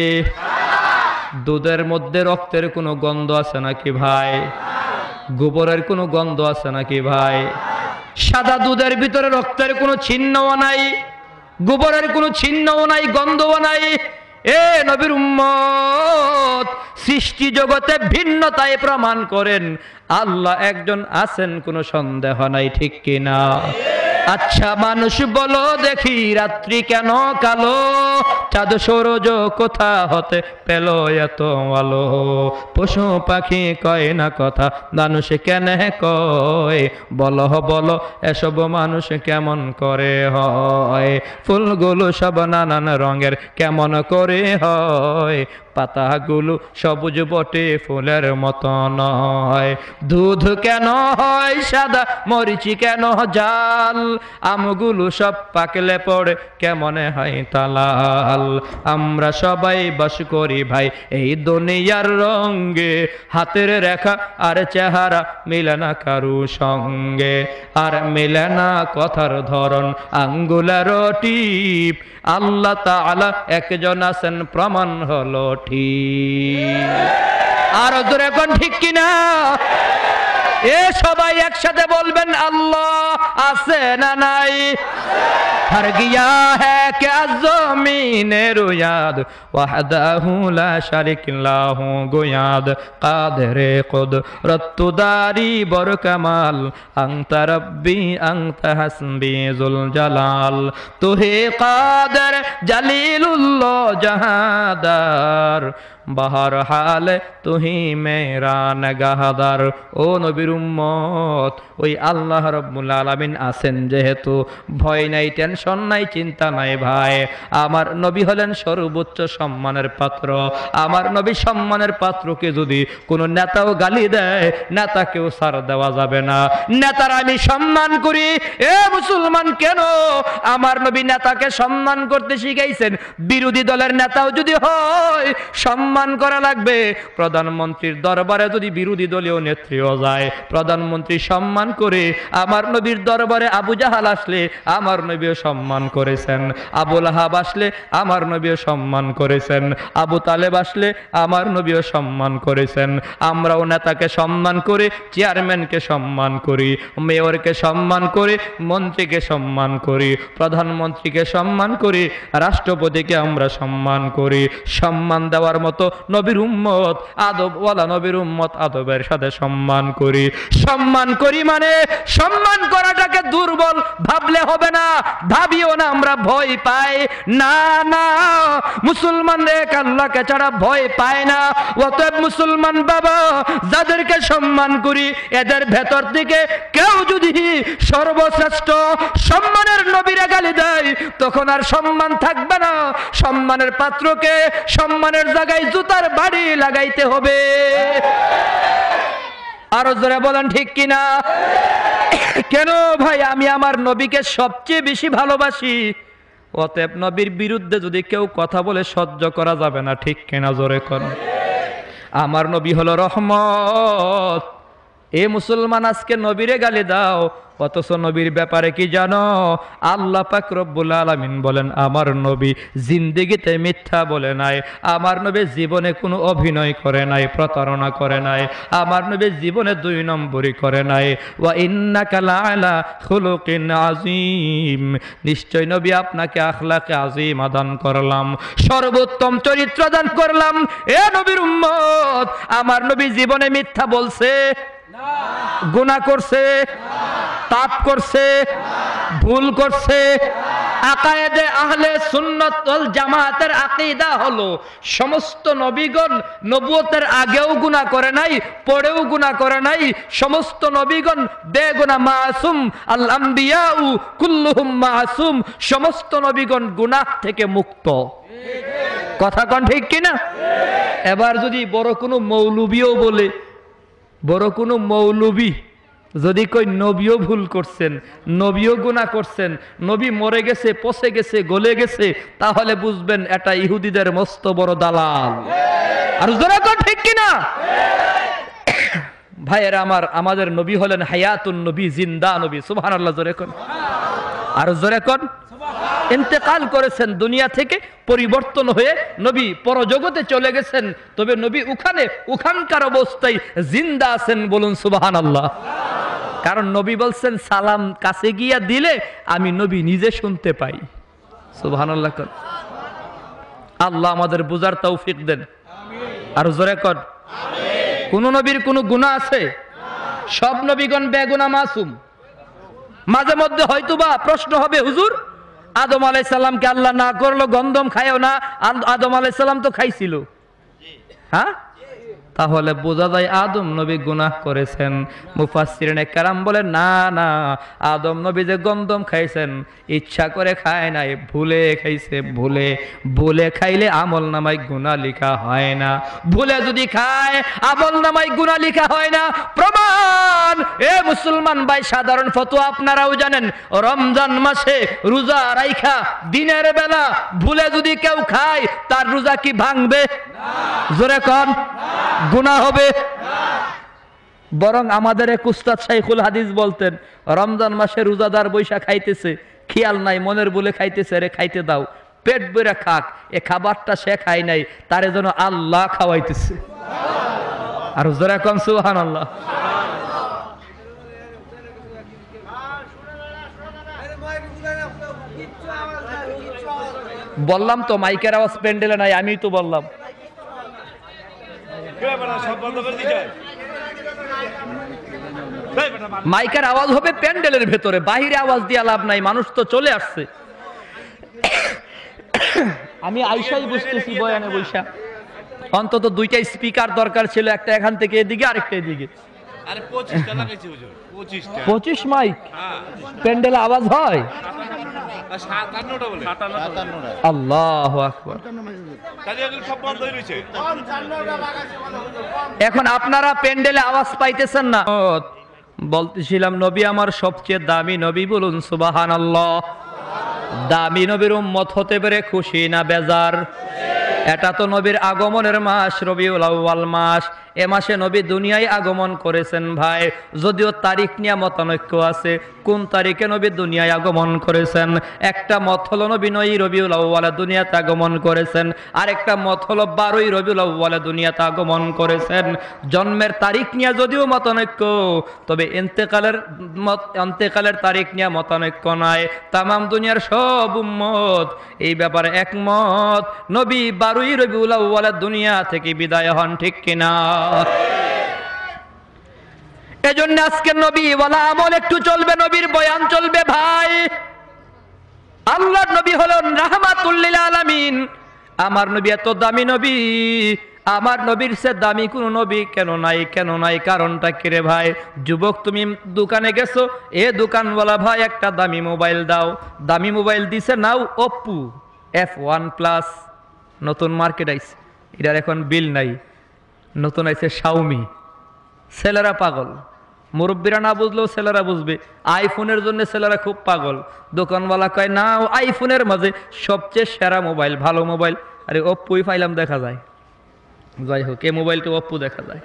দুধের মধ্যে রক্তের কোনো গন্ধ আছে নাকি ভাই? গোবরের কোনো গন্ধ আছে নাকি ভাই? সাদা দুধের ভিতরে রক্তের কোনো চিহ্নও নাই, গোবরের কোনো চিহ্নও নাই, গন্ধও নাই। এ নবীর উম্মত, সৃষ্টি জগতে ভিন্নতায় প্রমাণ করেন আল্লাহ একজন আছেন, কোনো সন্দেহ নাই। ঠিক কিনা? আচ্ছা মানুষ বলো দেখি, রাত্রি কেন কালো? চাঁদ সূরজ কোথা হতে পেল এত আলো? পশু পাখি কয় না কথা, মানুষ কেন কয়? বলো বলো এসব মানুষ কেমন করে হয়? ফুলগুলো সব নানান রঙের কেমন করে হয়? পাতাগুলো সবুজ বটে ফুলের মতো নয়। দুধ কেন হয় সাদা, মরিচি কেন জাল, আমগুলো সব পাকলে পড়ে কেমনে হয় তালাল। আমরা সবাই বাস করি ভাই এই দুনিয়ার রঙে, হাতের রেখা আর চেহারা মিলে না কারু সঙ্গে, আর মিলে না কথার ধরন আঙ্গুলের টিপ। আল্লাহ তাআলা একজন আছেন প্রমাণ হলো ঠিক। আর জোরে কোন ঠিক কিনা? এ সবাই একসাথে বলবেন আল্লাহ আছে না নাই? हर गया है क्या ज़मीने रुयाद वहदहु ला शरीक लहु गुयाद कादरे कुदरत दारी बर कमाल अंत रब्बी अंत हस्बी जुल जलाल तू ही कादर जलीलुल्लाह जहादार बहर हाल तू ही मेरा नगाहदार। ओ नबीर उम्मत ওই আল্লাহ রাব্বুল আলামিন আছেন যেহেতু ভয় নাই, টেনশন নাই, চিন্তা নাই ভাই। আমার নবী হলেন সর্বোচ্চ সম্মানের পাত্র। আমার নবী সম্মানের পাত্রকে যদি কোনো নেতাও গালি দেয়, নেতাকেও ছাড় দেওয়া যাবে না। নেতার আমি সম্মান করি, এ মুসলমান কেন আমার নবী নেতাকে সম্মান করতে শিখাইছেন? বিরোধী দলের নেতাও যদি হয় সম্মান করা লাগবে। প্রধানমন্ত্রীর দরবারে যদি বিরোধী দলীয় নেত্রীও যায়, প্রধানমন্ত্রী সম্মান করে। আমার নবীর দরবারে আবু জাহাল আসলে আমার নবীও সম্মান করেছেন, আবু লাহাব আসলে আমার নবীও সম্মান করেছেন, আবু তালেব আসলে আমার নবীও সম্মান করেছেন। আমরাও নেতাকে সম্মান করে, চেয়ারম্যানকে সম্মান করি, মেয়রকে সম্মান করে, মন্ত্রীকে সম্মান করি, প্রধানমন্ত্রীকে সম্মান করি, রাষ্ট্রপতিকে আমরা সম্মান করি। সম্মান দেওয়ার মতো নবীর উম্মত আদবওয়ালা নবীর উম্মত আদবের সাথে সম্মান করি। সম্মান করি মানে সম্মান করাটাকে দুর্বল ভাবলে হবে না, ভাবিও না আমরা ভয় পাই না। না, মুসলমান এক আল্লাহকে ছাড়া ভয় পায় না। অতএব মুসলমান বাবা যাদেরকে সম্মান করি, এদের ভেতর থেকে কেউ যদি সর্বশ্রেষ্ঠ সম্মানের নবীরে গালি দেয়, তখন আর সম্মান থাকবে না। সম্মানের পাত্রকে সম্মানের জায়গায় জুতার বাড়ি লাগাইতে হবে। আরো জোরে বলেন ঠিক কিনা? কেন ভাই? আমি আমার নবীকে সবচেয়ে বেশি ভালোবাসি। অতএব নবীর বিরুদ্ধে যদি কেউ কথা বলে সহ্য করা যাবে না, ঠিক কিনা? জোরে কোন। আমার নবী হলো রহমত। এ মুসলমান আজকে নবীরে গালি দাও, অথচ নবীর ব্যাপারে কি জানো? আল্লাহ পাক রব্বুল আলামিন বলেন আমার নবী জিন্দেগিতে মিথ্যা বলে নাই, আমার নবী জীবনে কোনো অভিনয় করে নাই, প্রতারণা করে নাই, আমার নবী জীবনে দুই নম্বরই করে নাই। ওয়া ইন্নাকা লাআলা খুলুকিন আযীম, নিশ্চয় নবী আপনাকে আখলাকে আযীম দান করলাম, সর্বোত্তম চরিত্র দান করলাম। এ নবীর উম্মত, আমার নবী জীবনে মিথ্যা বলছে? গুনাহ করছে? পাপ করছে? ভুল করছে? আকায়েদে আহলে সুন্নাত ওয়াল জামাতের আকীদা হলো সমস্ত নবীগণ নবুয়তের আগেও গুনাহ করে নাই, পরেও গুনাহ করে নাই। সমস্ত নবীগণ বেগুনাহ, মাসুম। আল আম্বিয়াউ কুল্লুহুম মাসুম, সমস্ত নবীগণ গুনাহ থেকে মুক্ত। কথা কোন ঠিক কিনা? এবার যদি বড় কোনো মৌলবীও বলে, বড় কোনো মৌলবী যদি কই নবীও ভুল করছেন, নবীও গুনাহ করছেন, নবী মরে গেছে, পচে গেছে, গলে গেছে, তাহলে বুঝবেন এটা ইহুদিদের মস্ত বড় দালাল। আর জোরে কোন ঠিক কিনা? ভাইয়েরা আমার, আমাদের নবী হলেন হায়াতুন নবী, জিন্দা নবী। সুবহানাল্লাহ, জোরে কোন। আর জোরে কোন। ইন্তেকাল করেছেন দুনিয়া থেকে, পরিবর্তন হয়ে নবী পরজগতে চলে গেছেন, তবে নবী ওখানকার অবস্থায় জিন্দা আছেন। বলুন সুবহানাল্লাহ। কারণ নবী বলছেন সালাম কাছে গিয়া দিলে আমি নবী নিজে শুনতে পাই। সুবহানাল্লাহ। আল্লাহ আমাদের বুঝার তৌফিক দেন। আর জোরে কর। কোন নবীর কোনো গুনাহ আছে? সব নবীগণ বেগুনাহ, মাসুম। মাঝে মধ্যে হয়তোবা প্রশ্ন হবে, হুজুর আদম আলাইহিস সালামকে আল্লাহ না করলো গন্ধম খায়ও না, আদম আলাইহিস সালাম তো খাইছিল। হ্যাঁ, তাহলে বোঝা যায় আদম নবী গুনাহ করেছেন। মুফাসসিরিনে কেরাম বলেন না না, আদম নবী যে গন্ধম খাইছেন ইচ্ছা করে খায় নাই, ভুলে খাইছে। ভুলে ভুলে খাইলে আমল নামায় গুনাহ লেখা হয় না। ভুলে যদি খায় আমল নামায় গুনাহ লেখা হয় না। প্রমাণ, এ মুসলমান ভাই, সাধারণ ফতোয়া আপনারাও জানেন, রমজান মাসে রোজা রাইখা দিনের বেলা ভুলে যদি কেউ খায় তার রোজা কি ভাঙবে? জোরে কোন, গুনাহ হবে? বরং আমাদের এক উস্তাদ শাইখুল হাদিস বলতেন, রমজান মাসে রোজাদার বৈশা খাইতেছে, খেয়াল নাই, মনের বলে খাইতেছে, রে খাইতে দাও, পেট ভরে খাক। এ খাবারটা সে খায় নাই, তারে যেন আল্লাহ খাওয়াইতেছে। আর জোরে কোন সুবহানাল্লাহ। বললাম তো মাইকের আওয়াজ প্যান্ডেলে নাই, আমি তো বললাম। মাইকের আওয়াজ হবে প্যান্ডেলের ভেতরে, বাহিরে আওয়াজ দিয়ে লাভ নাই, মানুষ তো চলে আসছে। আমি আইসাই বুঝতেছি বয়ানে বৈশা অন্তত দুইটা স্পিকার দরকার ছিল, একটা এখান থেকে এদিকে, আরেকটা এদিকে। 25 মাইক প্যান্ডেলে আওয়াজ হয়? আল্লাহু আকবার। এখন আপনারা প্যান্ডেলে আওয়াজ পাইতেছেন না। বলতেছিলাম নবী আমার সবচেয়ে দামি নবী, বলুন সুবহানাল্লাহ। দামি নবীর উম্মত হতে পেরে খুশি না বেজার? এটা তো নবীর আগমনের মাস, রবিউল আউয়াল মাস। এ মাসে নবী দুনিয়ায় আগমন করেছেন ভাই, যদিও তারিখ নিয়ে মতানৈক্য আছে, কোন তারিখে নবী দুনিয়ায় আগমন করেছেন। একটা মত হলো নবী 9 রবিউল আউয়ালে দুনিয়াতে আগমন করেছেন, আরেকটা মত হলো 12 রবিউল আউয়ালে দুনিয়াতে আগমন করেছেন। জন্মের তারিখ নিয়ে যদিও মতানৈক্য, তবে ইন্তেকালের তারিখ নিয়ে মতানৈক্য নাই। তামাম দুনিয়ার সব উম্মত এই ব্যাপারে একমত, নবী 12 রবিউল আউয়ালে দুনিয়া থেকে বিদায় হন, ঠিক কিনা? এজন্য আজকে নবী ওয়ালা আমল একটু চলবে, নবীর বয়ান চলবে ভাই। আল্লাহর নবী হলেন রাহমাতুল লিল আলামিন। আমার নবী এত দামি নবী, আমার নবীর চেয়ে দামি কোন নবী কেন নাই? কেন নাই? কারণটা কি রে ভাই? যুবক, তুমি দোকানে গেছো, এ দোকানওয়ালা ভাই একটা দামি মোবাইল দাও। দামি মোবাইল দিছে, নাও ওপ্পো F1 প্লাস, নতুন মার্কেট আইছে, এটার এখন বিল নাই। নতুন আইছে শাওমি। ছেলেরা পাগল, মুরব্বীরা না বুঝলেও ছেলেরা বুঝবে। আইফোনের জন্য ছেলেরা খুব পাগল। দোকানওয়ালা কয় না, আইফোনের মাঝে সবচেয়ে সেরা মোবাইল, ভালো মোবাইল, আরে ওপ্পোই পাইলাম দেখা যায়। যাই হোক, এই মোবাইলটা ওপ্পো দেখা যায়।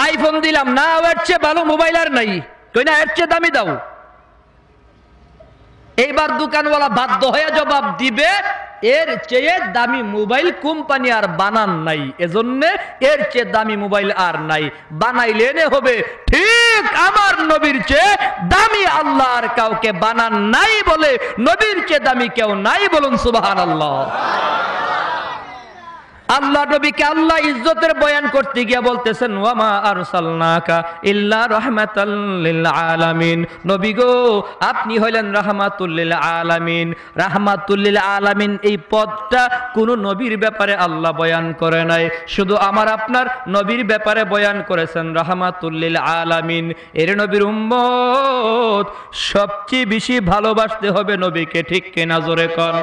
আইফোন দিলাম না, এর চেয়ে ভালো মোবাইল আর নাই, কই না এর চেয়ে দামি দাও। এইবার দোকানওয়ালা বাধ্য হয়ে জবাব দিবে, এর চেয়ে দামি মোবাইল কোম্পানি আর বানান নাই, এজন্য এর চেয়ে দামি মোবাইল আর নাই, বানাইলে এনে হবে। ঠিক আমার নবীর চেয়ে দামি আল্লাহ আর কাউকে বানান নাই বলে নবীর চেয়ে দামি কেউ নাই, বলুন সুবহানাল্লাহ। আল্লাহ নবীকে আল্লাহ ইজ্জতের বয়ান করতে গিয়ে বলতেছেন, ওয়ামা আরসালনাকা ইল্লা রাহমাতাল লিল আলামিন। নবী গো, আপনি হইলেন রাহমাতুল লিল আলামিন। রাহমাতুল লিল আলামিন এই পদটা কোন নবীর ব্যাপারে আল্লাহ বয়ান করে নাই, শুধু আমার আপনার নবীর ব্যাপারে বয়ান করেছেন রাহমাতুল লিল আলামিন। এর নবীর উম্মত সবচেয়ে বেশি ভালোবাসতে হবে নবীকে, ঠিক কিনা? জোরে কোন।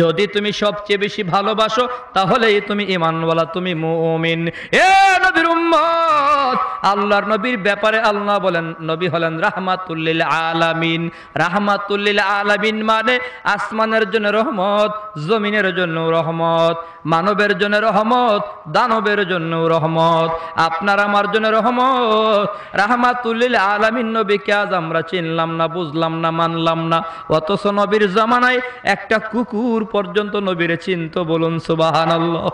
যদি তুমি সবচেয়ে বেশি ভালোবাসো তাহলেই তুমি ঈমানওয়ালা, তুমি মুমিন। এ নবীর উম্মত, আল্লাহর নবীর ব্যাপারে আল্লাহ বলেন নবী হলেন রাহমাতুল লিল আলামিন। রাহমাতুল লিল আলামিন মানে আসমানের জন্য রহমত, জমিনের জন্য রহমত, মানবের জন্য রহমত, দানবের জন্য রহমত, আপনার আমার জন্য রহমত। রাহমাতুল লিল আলামিন নবীকে আজ আমরা চিনলাম না, বুঝলাম না, মানলাম না, অথচ নবীর জামানায় একটা কুকুর পর্যন্ত নবীরে চিনত, বলুন সুবহানাল্লাহ।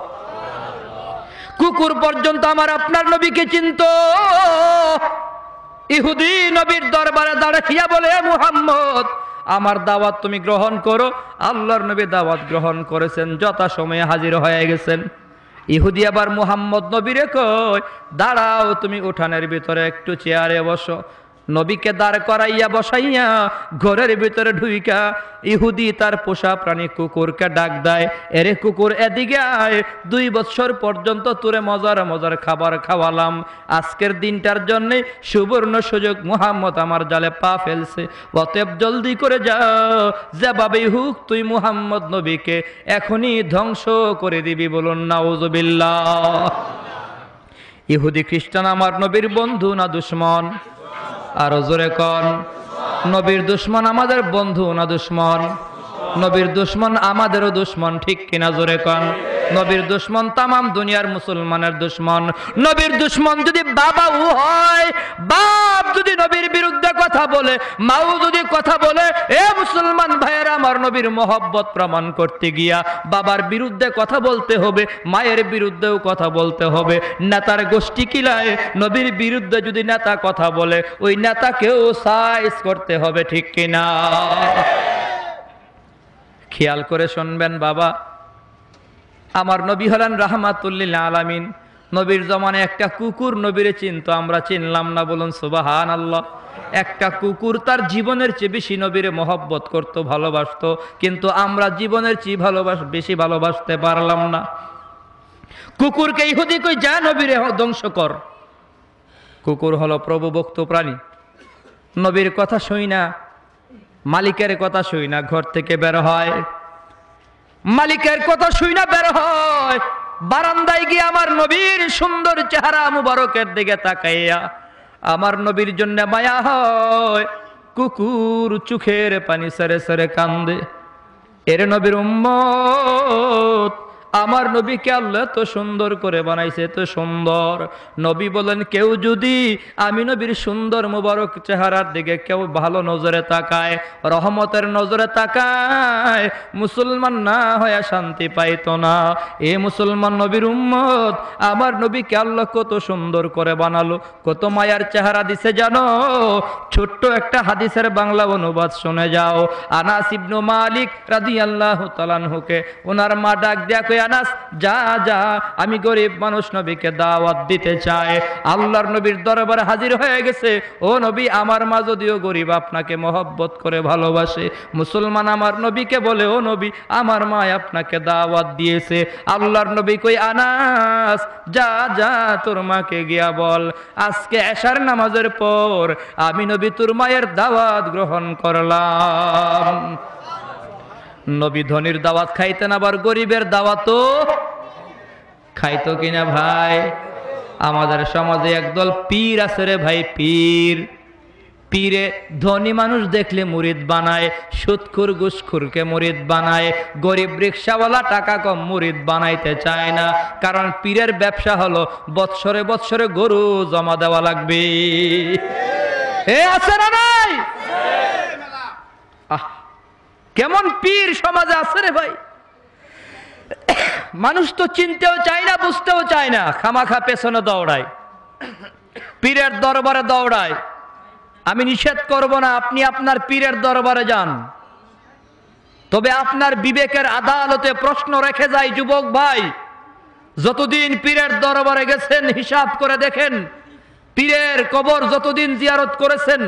কুকুর পর্যন্ত আমার আপনার নবীকে চিনত। ইহুদি নবীর দরবারে দাঁড়িয়ে বলে, মুহাম্মদ আমার দাওয়াত তুমি গ্রহণ করো। আল্লাহর নবী দাওয়াত গ্রহণ করেছেন, যথাসময়ে হাজির হয়ে গেছেন। ইহুদি আবার মুহাম্মদ নবীরে কয়, দাঁড়াও, তুমি উঠানের ভিতরে একটু চেয়ারে বসো। নবীকে দাঁড় করাইয়া বসাইয়া ঘরের ভিতরে ঢুইকা ইহুদি তার পোষা প্রাণী কুকুরকে ডাক দেয়, এরে কুকুর এদিকে আয়, 2 বছর পর্যন্ত তোরে মজার মজার খাবার খাওয়ালাম, আজকের দিনটার জন্য সুবর্ণ সুযোগ মুহাম্মদ আমার জালে পা ফেলছে, অতএব জলদি করে যা, যেভাবেই হোক তুই মুহাম্মদ নবীকে এখনই ধ্বংস করে দিবি। বলুন নাউজুবিল্লাহ। ইহুদি খ্রিস্টান আমার নবীর বন্ধু না দুশ্মন? আরো জোরে কন। নবীর দুশ্মন আমাদের বন্ধু না দুশ্মন? নবীর দুশ্মন আমাদেরও দুশ্মন, ঠিক কিনা জোরে কন। নবীর দুশ্মন তামাম দুনিয়ার মুসলমানের দুশ্মন। নবীর দুশ্মন যদি বাবাও হয়, বাপ যদি নবীর বিরুদ্ধে কথা বলে, মাও যদি কথা বলে, এ মুসলমান ভাইয়েরা আমার, নবীর মহব্বত প্রমাণ করতে গিয়া বাবার বিরুদ্ধে কথা বলতে হবে, মায়ের বিরুদ্ধেও কথা বলতে হবে। নেতার গোষ্ঠী কিলায় নবীর বিরুদ্ধে যদি নেতা কথা বলে, ওই নেতাকেও সাইজ করতে হবে, ঠিক কিনা? খেয়াল করে শুনবেন বাবা, আমার নবী হলেন রাহমাতুল্লিল আলামিন। নবীর জমানায় একটা কুকুর নবীরে চিনতো, আমরা চিনলাম না, বলুন সুবহানাল্লাহ। একটা কুকুর তার জীবনের চেয়ে বেশি নবীরে মহব্বত করতো, ভালোবাসতো, কিন্তু আমরা জীবনের চেয়ে বেশি ভালোবাসতে পারলাম না। কুকুরকে ইহুদি কই, যা নবীরে ধ্বংস কর। কুকুর হলো প্রভুভক্ত প্রাণী, নবীর কথা শুই না, মালিকের কথা শুই না, ঘর থেকে বের হয়, মালিকের কথা শুই না বের হয়, বারান্দায় গিয়ে আমার নবীর সুন্দর চেহারা মুবারকের দিকে তাকাইয়া আমার নবীর জন্য মায়া হয়, কুকুর চোখের পানি সেরে সেরে কান্দে। এর নবীর উম্মত, আমার নবীকে আল্লাহ এত সুন্দর করে বানাইছে, এত সুন্দর। নবী বলেন, কেউ যদি আমি নবীর সুন্দর মুবারক চেহারার দিকে কেউ ভালো নজরে তাকায়, রহমতের নজরে তাকায়, মুসলমান না হয়ে শান্তি পাইতো না। এ মুসলমান নবীর উম্মত, আমার নবীকে আল্লাহ কত সুন্দর করে বানালো, কত মায়ার চেহারা দিছে জানো? ছোট্ট একটা হাদিসের বাংলা অনুবাদ শুনে যাও। আনাস ইবনু মালিক রাদিয়াল্লাহু তাআলা আনহুকে ওনার মা ডাক দেয়া কই, আনাস যা যা, আমি গরিব মানুষ, নবীকে দাওয়াত দিতে চাই। আল্লাহর নবীর দরবারে হাজির হয়ে গেছে, ও নবী, আমার মা যদিও গরিব, আপনাকে মহব্বত করে ভালোবাসে। মুসলমান আমার নবীকে বলে, ও নবী, আমার মা আপনাকে দাওয়াত দিয়েছে। আল্লাহর নবী কই, আনাস যা যা, তোর মাকে গিয়া বল, আজকে এশার নামাজের পর আমি নবী তোর মায়ের দাওয়াত গ্রহণ করলাম। নবী ধনীর দাওয়াত খাইতেন, আবার গরিবের দাওয়াতও খাইতো কিনা ভাই? আমাদের সমাজে একদল পীর আছে রে ভাই, পীর। পীরে ধনী মানুষ দেখলে মুরিদ বানায়, সুদখোর ঘুষখোরকে মুরিদ বানায়, গরিব রিকশাওয়ালা টাকা কম মুরিদ বানাইতে চায় না, কারণ পীরের ব্যবসা হলো বৎসরে বৎসরে গরু জমা দেওয়া লাগবে। এ আছে না নাই? কেমন পীর সমাজে আছে রে ভাই! মানুষ তো চিনতেও চায় না, বুঝতেও চায় না, খামাখা পেছনে দৌড়ায়, পীরের দরবারে দৌড়ায়। আমি নিষেধ করব না, আপনি আপনার পীরের দরবারে যান, তবে আপনার বিবেকের আদালতে প্রশ্ন রেখে যায় যুবক ভাই, যতদিন পীরের দরবারে গেছেন হিসাব করে দেখেন, পীরের কবর যতদিন জিয়ারত করেছেন,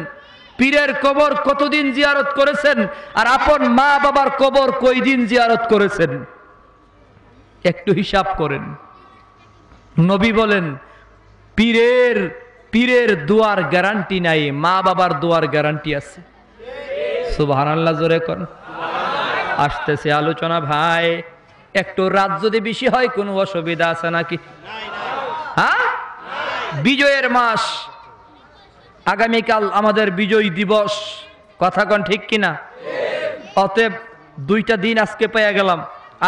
পীরের কবর কতদিন জিয়ারত করেছেন, আর আপন মা বাবার কবর কয়দিন জিয়ারত করেছেন, একটু হিসাব করেন। নবী বলেন, পীরের দুয়ার গ্যারান্টি নাই, মা বাবার দুয়ার গ্যারান্টি আছে। সুবহানাল্লাহ জোরে কোন। আসতেছে আলোচনা ভাই, একটু রাত যদি বেশি হয় কোনো অসুবিধা আছে নাকি? হ্যাঁ, বিজয়ের মাস, আগামীকাল আমাদের বিজয় দিবস, কথা কন ঠিক কিনা? অতএব 2টা দিন আজকে পেয়ে গেলাম।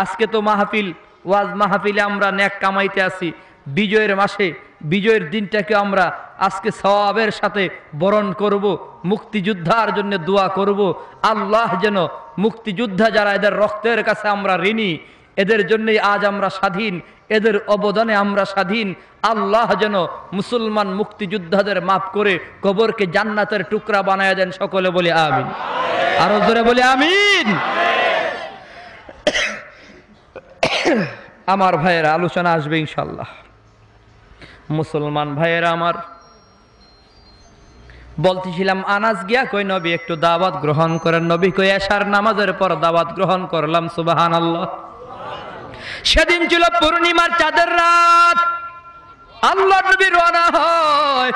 আজকে তো মাহফিল, ওয়াজ মাহফিলে আমরা নেক কামাইতে আছি। বিজয়ের মাসে, বিজয়ের দিনটাকে আমরা আজকে সওয়াবের সাথে বরণ করব, মুক্তিযোদ্ধার জন্য দোয়া করব। আল্লাহ যেন মুক্তিযোদ্ধা যারা, এদের রক্তের কাছে আমরা ঋণী, এদের জন্যই আজ আমরা স্বাধীন, এদের অবদানে আমরা স্বাধীন। আল্লাহ যেন মুসলমান মুক্তিযোদ্ধাদের মাফ করে কবরকে জান্নাতের টুকরা বানায় দেন। সকলে বলি আমিন, আরো জোরে বলি আমিন। আমার ভাইয়েরা, আলোচনা আসবে ইনশাল্লাহ। মুসলমান ভাইয়েরা আমার, বলতেছিলাম আনাস গিয়া কই নবী একটু দাওয়াত গ্রহণ করেন। নবী কই এশার নামাজের পর দাওয়াত গ্রহণ করলাম। সুবহানাল্লাহ। সেদিন ছিল পূর্ণিমার চাঁদের রাত। আল্লাহর নবী রওনা হয়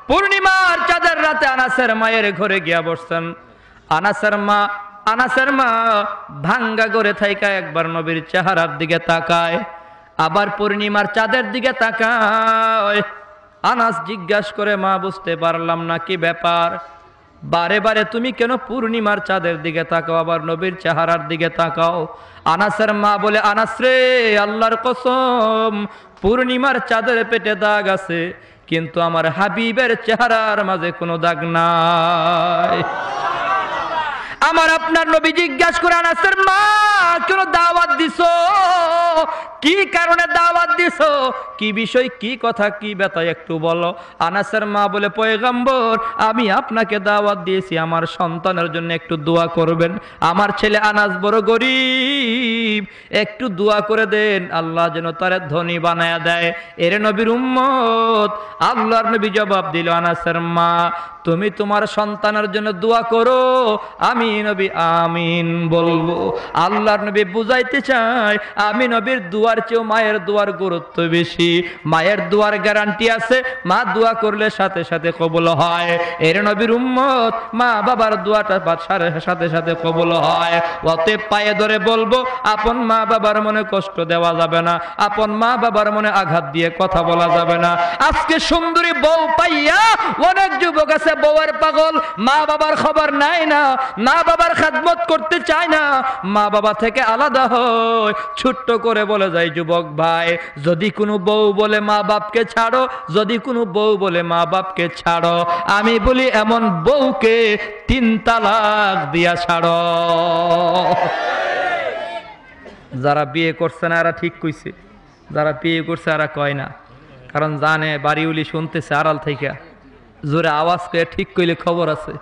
পূর্ণিমার চাঁদের রাতে আনাসের মায়ের ঘরে গিয়া বসছেন। আনাসের মা ভাঙ্গা করে থাইকা একবার নবীর চেহারার দিকে তাকায়, আবার পূর্ণিমার চাঁদের দিকে তাকায়। আনাস জিজ্ঞাসা করে, মা বুঝতে পারলাম না কি ব্যাপার, বারে বারে তুমি কেন পূর্ণিমার চাঁদের দিকে তাকাও, আবার নবীর চেহারার দিকে তাকাও? আনাসের মা বলে, আনাস রে, আল্লাহর কসম, পূর্ণিমার চাঁদের পেটে দাগ আছে, কিন্তু আমার হাবিবের চেহারার মাঝে কোনো দাগ নাই। আমার আপনার নবী জিজ্ঞাসা করে, আনাসের মা কেন দাওয়াত দিছো, কি কারণে দাওয়াত দিছো, কি বিষয়, কি কথা, কি ব্যথা একটু বলো। আনাসের মা বলে, পয়গম্বর, আমি আপনাকে দাওয়াত দিয়েছি আমার সন্তানের জন্য একটু দোয়া করবেন। আমার ছেলে আনাস বড় গরিব, একটু দোয়া করে দেন, আল্লাহ যেন তারে ধনী বানায়া দেয়। এর নবীর উম্মত। আল্লাহর নবী জবাব দিল, আনাসের মা, তুমি তোমার সন্তানের জন্য দোয়া করো, আমি নবী আমিন বলবো। আল্লাহর নবী বুঝাইতে চায়, আমি নবীর দুয়ার চেয়েও মায়ের দুয়ার গুরুত্ব বেশি। মায়ের দুয়ার গ্যারান্টি আছে, মা দোয়া করলে সাথে সাথে কবুল হয়। এর নবীর উম্মত, মা বাবার দোয়াটা সাথে সাথে কবুল হয়। অতএব পায়ে ধরে বলবো, আপন মা বাবার মনে কষ্ট দেওয়া যাবে না, আপন মা বাবার মনে আঘাত দিয়ে কথা বলা যাবে না। আজকে সুন্দরী বউ পাইয়া অনেক যুবক আছে বউয়ের পাগল, মা বাবার খবর নাই না, মা বাবার খেদমত করতে চায় না, মা বাবা থেকে আলাদা হয়। ছোট্ট করে বলে যায়, যুবক ভাই, যদি কোনো বউ বলে মা বাপকে ছাড়ো, যদি কোনো বউ বলে মা বাপকে ছাড়ো, আমি বলি এমন বউকে 3 তালাক দিয়া ছাড়ো। যারা বিয়ে করছে না এরা ঠিক কইছে, যারা বিয়ে করছে এরা কয় না, কারণ জানে বাড়িউলি শুনতেছে আড়াল থেকে, জোরে আওয়াজ করে ঠিক কইলে খবর আছে।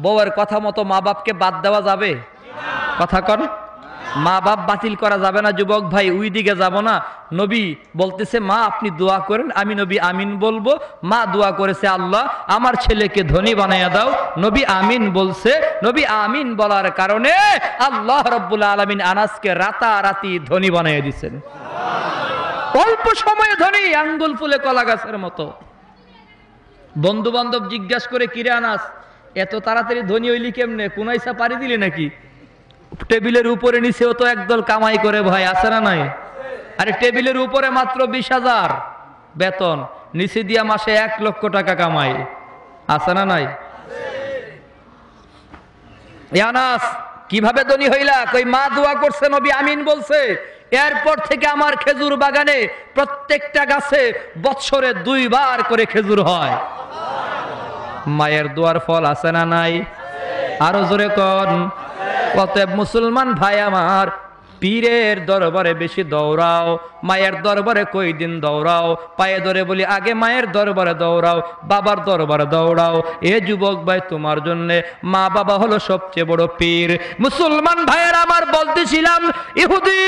বউয়ের কথা মতো মা বাপকে বাদ দেওয়া যাবে? কথা কন, মা বাপ বাতিল করা যাবে না। যুবক ভাই, ওই দিকে যাব না। নবী বলতেছে, মা আপনি দোয়া করেন, আমি নবী আমিন বলবো। মা দোয়া করেছে, আল্লাহ আমার ছেলেকে ধনী বানাইয়া দাও। নবী আমিন বলছে। নবী আমিন বলার কারণে আল্লাহ রাব্বুল আলামিন আনাসকে রাতারাতি ধনী বানাইয়া দিয়েছেন। অল্প সময়ে ধনী, আঙ্গুল ফুলে কলা গাছের মতো। বন্ধু বান্ধব জিজ্ঞাসা করে, কিরে আনাস, এত তাড়াতাড়ি ধনী হইলি কেমনে, কোনাইসা পারি দিলি নাকি? টেবিলের উপরে নিচেও তো একদল কামাই করে ভাই, আছে না নাই? আরে টেবিলের উপরে মাত্র 20,000 বেতন, নিচে দিয়া মাসে 1 লক্ষ টাকা কামাই, আছে না নাই? আনাস কিভাবে ধনী হইলা? কই মা দোয়া করছে, নবী আমিন বলছে। এরপর থেকে আমার খেজুর বাগানে প্রত্যেকটা গাছে বছরে 2 বার করে খেজুর হয়। মায়ের দোয়ার ফল আছে না নাই? আরো জোরে কোন। অতএব মুসলমান ভাই আমার, পীরের দরবারে বেশি দৌড়াও, মায়ের দরবারে কই দিন দৌড়াও। পায়ে ধরে বলি, আগে মায়ের দরবারে দৌড়াও, বাবার দরবারে দৌড়াও। এ যুবক ভাই, তোমার জন্য মা বাবা হলো সবচেয়ে বড় পীর। মুসলমান ভাইয়ের আমার, বলতেছিলাম, ইহুদি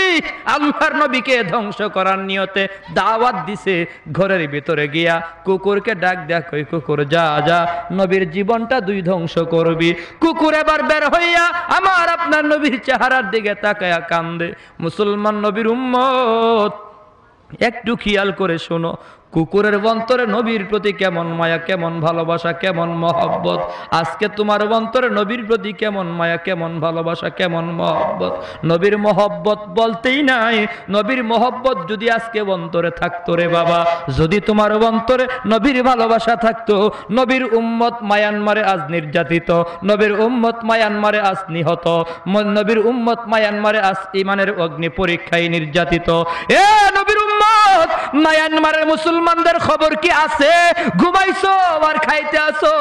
আল্লাহর নবীকে ধ্বংস করার নিয়তে দাওয়াত দিছে। ঘরের ভিতরে গিয়া কুকুরকে ডাক দেয়া, কই কুকুর যা যা, নবীর জীবনটা 2 ধ্বংস করবি। কুকুর এবার বের হইয়া আমার আপনার নবীর চেহারার দিকে তাকায়া কান্দে। মুসলমান নবীর উম্মত, একটু খেয়াল করে শোনো, কুকুরের অন্তরে নবীর প্রতি কেমন মায়া, কেমন ভালোবাসা, কেমন মহব্বত। আজকে তোমার অন্তরে নবীর প্রতি কেমন মায়া, কেমন ভালোবাসা, কেমন মহব্বত। নবীর মহব্বত বলতেই নাই। নবীর মহব্বত যদি আজকে অন্তরে থাকতো রে বাবা, যদি তোমার অন্তরে নবীর ভালোবাসা থাকতো, নবীর উম্মত মায়ানমারে আজ নির্যাতিত, নবীর উম্মত মায়ানমারে আজ নিহত, নবীর উম্মত মায়ানমারে আজ ইমানের অগ্নি পরীক্ষায় নির্যাতিত। এ নবীর উম্মত, মায়ানমারের মুসলমানদের খবর কি আছে? ঘুমাইছো আর খাইতে আসো?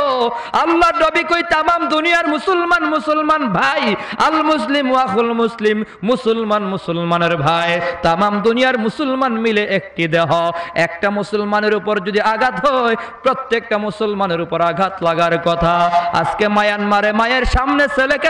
আল্লাহর নবী কই, তামাম দুনিয়ার মুসলমান মুসলমান ভাই, আল মুসলিম ওয়াহুল মুসলিম, মুসলমান মুসলমানের ভাই। তামাম দুনিয়ার মুসলমান মিলে একটি দেহ। একটা মুসলমানের উপর যদি আঘাত হয়, প্রত্যেকটা মুসলমানের উপর আঘাত লাগার কথা। আজকে মায়ানমারে মায়ের সামনে ছেলেকে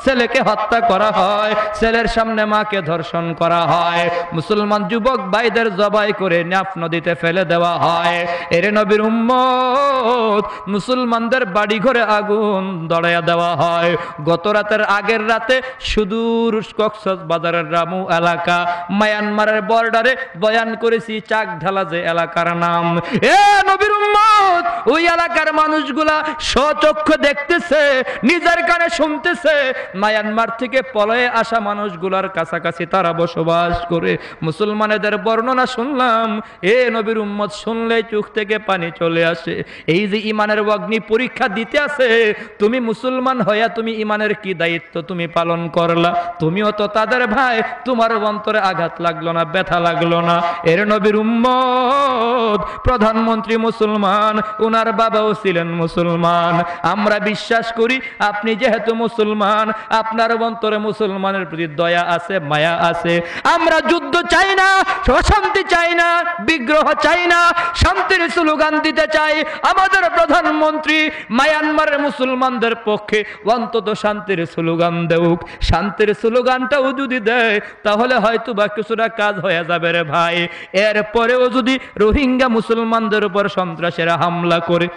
ছেলেকে হত্যা করা হয়, ছেলের সামনে মাকে ধর্ষণ করা হয়। মুসলমান যুবক ভাইদের জবাই জবাই করে নাফ নদীতে ফেলে দেওয়া হয়। এরে নবীর উম্মত, মুসলমানদের বাড়ি ঘরে আগুন ধরাইয়া দেওয়া হয়। গত রাতের আগের রাতে সুদূর কক্সবাজারের রামু এলাকা মায়ানমারের বর্ডারে বয়ান করেছি, চাক ঢালা যে এলাকার নাম। এ নবীর উম্মত, ওই এলাকার মানুষগুলা স্বচক্ষে দেখতেছে, নিজের কানে শুনতেছে, মায়ানমার থেকে পলায়ে আসা মানুষগুলার কাছাকাছি তারা বসবাস করে। মুসলমানদের বর্ণনা শুনলাম, এ নবীর উম্মত, শুনলে চোখ থেকে পানি চলে আসে। এই যে ইমানের অগ্নি পরীক্ষা দিতে আছে, তুমি মুসলমান হইয়া তুমি ইমানের কি দায়িত্ব তুমি পালন করলা? তুমিও তো তাদের ভাই, তোমার অন্তরে আঘাত লাগলো না, ব্যথা লাগলো না? এর নবীর উম্মত, প্রধানমন্ত্রী মুসলমান, ওনার বাবাও ছিলেন মুসলমান। আমরা বিশ্বাস করি আপনি যেহেতু মুসলমান, আপনার অন্তরে মুসলমানের প্রতি দয়া আছে, মায়া আছে। আমরা যুদ্ধ চাই না, অশান্তি চাই না, বিগ্রহ চাই না, শান্তির স্লোগান দিতে চাই। আমাদের প্রধানমন্ত্রী মায়ানমারের মুসলমানদের পক্ষে অন্তত শান্তির স্লোগান দেউক। শান্তির স্লোগানটাও যদি দেয় তাহলে হয়তো বা কিছুটা কাজ হয়ে যাবে রে ভাই। এরপরেও যদি রোহিঙ্গা মুসলমানদের উপর সন্ত্রাসীরা হামলা করে,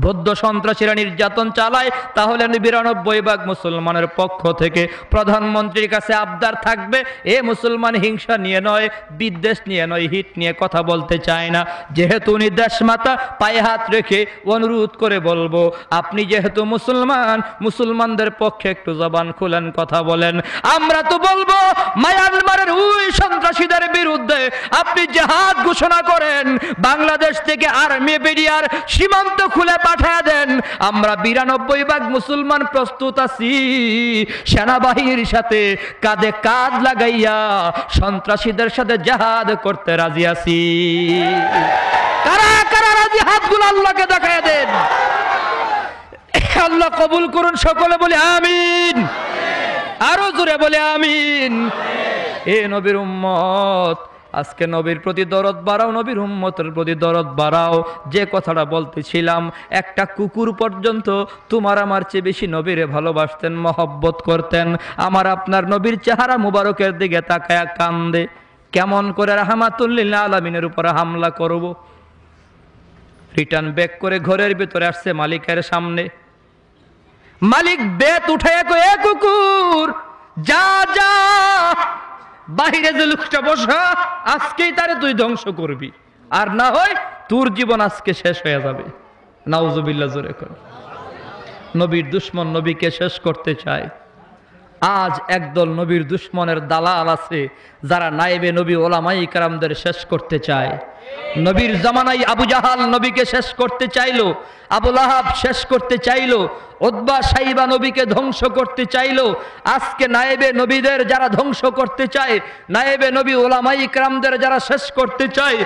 বৌদ্ধ সন্ত্রাসীরা নির্যাতন চালায়, তাহলে ৯৯ মুসলমানের পক্ষ থেকে প্রধানমন্ত্রীর কাছে আবদার থাকবে, এ মুসলমান হিংসা নিয়ে নয়, বিদ্বেষ নিয়ে নয়, হিত নিয়ে কথা বলতে চায় না। যেহেতু উনি দেশমাতা, পায়ে হাত রেখে অনুরোধ করে বলবো, আপনি যেহেতু মুসলমান, মুসলমানদের পক্ষে একটু জবান খুলেন, কথা বলেন। আমরা তো বলবো মায়ানমারের ওই সন্ত্রাসীদের বিরুদ্ধে আপনি জিহাদ ঘোষণা করেন, বাংলাদেশ থেকে আর্মি বিডিআর সীমান্ত খুলে পাঠিয়ে দেন। আমরা ৯২ মুসলমান প্রস্তুত আছি, সেনাবাহিনীর সাথে কাঁধে কাঁধ লাগাইয়া সন্ত্রাসীদের সাথে জিহাদ করতে রাজি আছি। কারা কারা রাজি? হাতগুলো আল্লাহকে দেখায় দেন। আল্লাহ কবুল করুন, সকলে বলে আমিন। আরো জোরে বলে আমিন। এ নবীর উম্মত, আজকে নবীর প্রতি দরদ বাড়াও, নবীর উম্মতের প্রতি দরদ বাড়াও। যে কথাটা বলতেছিলাম, একটা কুকুর পর্যন্ত তোমার আমার চেয়ে বেশি নবীরে ভালোবাসতেন, মহব্বত করতেন। আমার আপনার নবীর চেহারা মুবারকের দিকে তাকায়া কান্দে। কেমন করে রাহমাতুল লিল আলামিনের উপর হামলা করব? রিটার্ন ব্যাক করে ঘরের ভিতরে আসছে মালিকের সামনে। মালিক বেত উঠাইয়া কয়, এ কুকুর, যা যা, বাহিরে যে লোকটা বসা, আজকেই তারে তুই ধ্বংস করবি, আর না হয় তোর জীবন আজকে শেষ হয়ে যাবে। নাউজুবিল্লাহ, জোরে কর। নবীর দুশ্মন নবীকে শেষ করতে চায়। আজ একদল নবীর দুশ্মনের দালাল আছে যারা নায়েবে নবী ওলামায়ে কেরামদের শেষ করতে চায়। নবীর জামানায় আবু জাহাল নবীকে শেষ করতে চাইলো, আবু লাহাব শেষ করতে চাইলো, উতবা সাইবা নবীকে ধ্বংস করতে চাইলো। আজকে নায়েবে নবীদের যারা ধ্বংস করতে চায়, নায়েবে নবী ওলামায়ে কেরামদের যারা শেষ করতে চায়,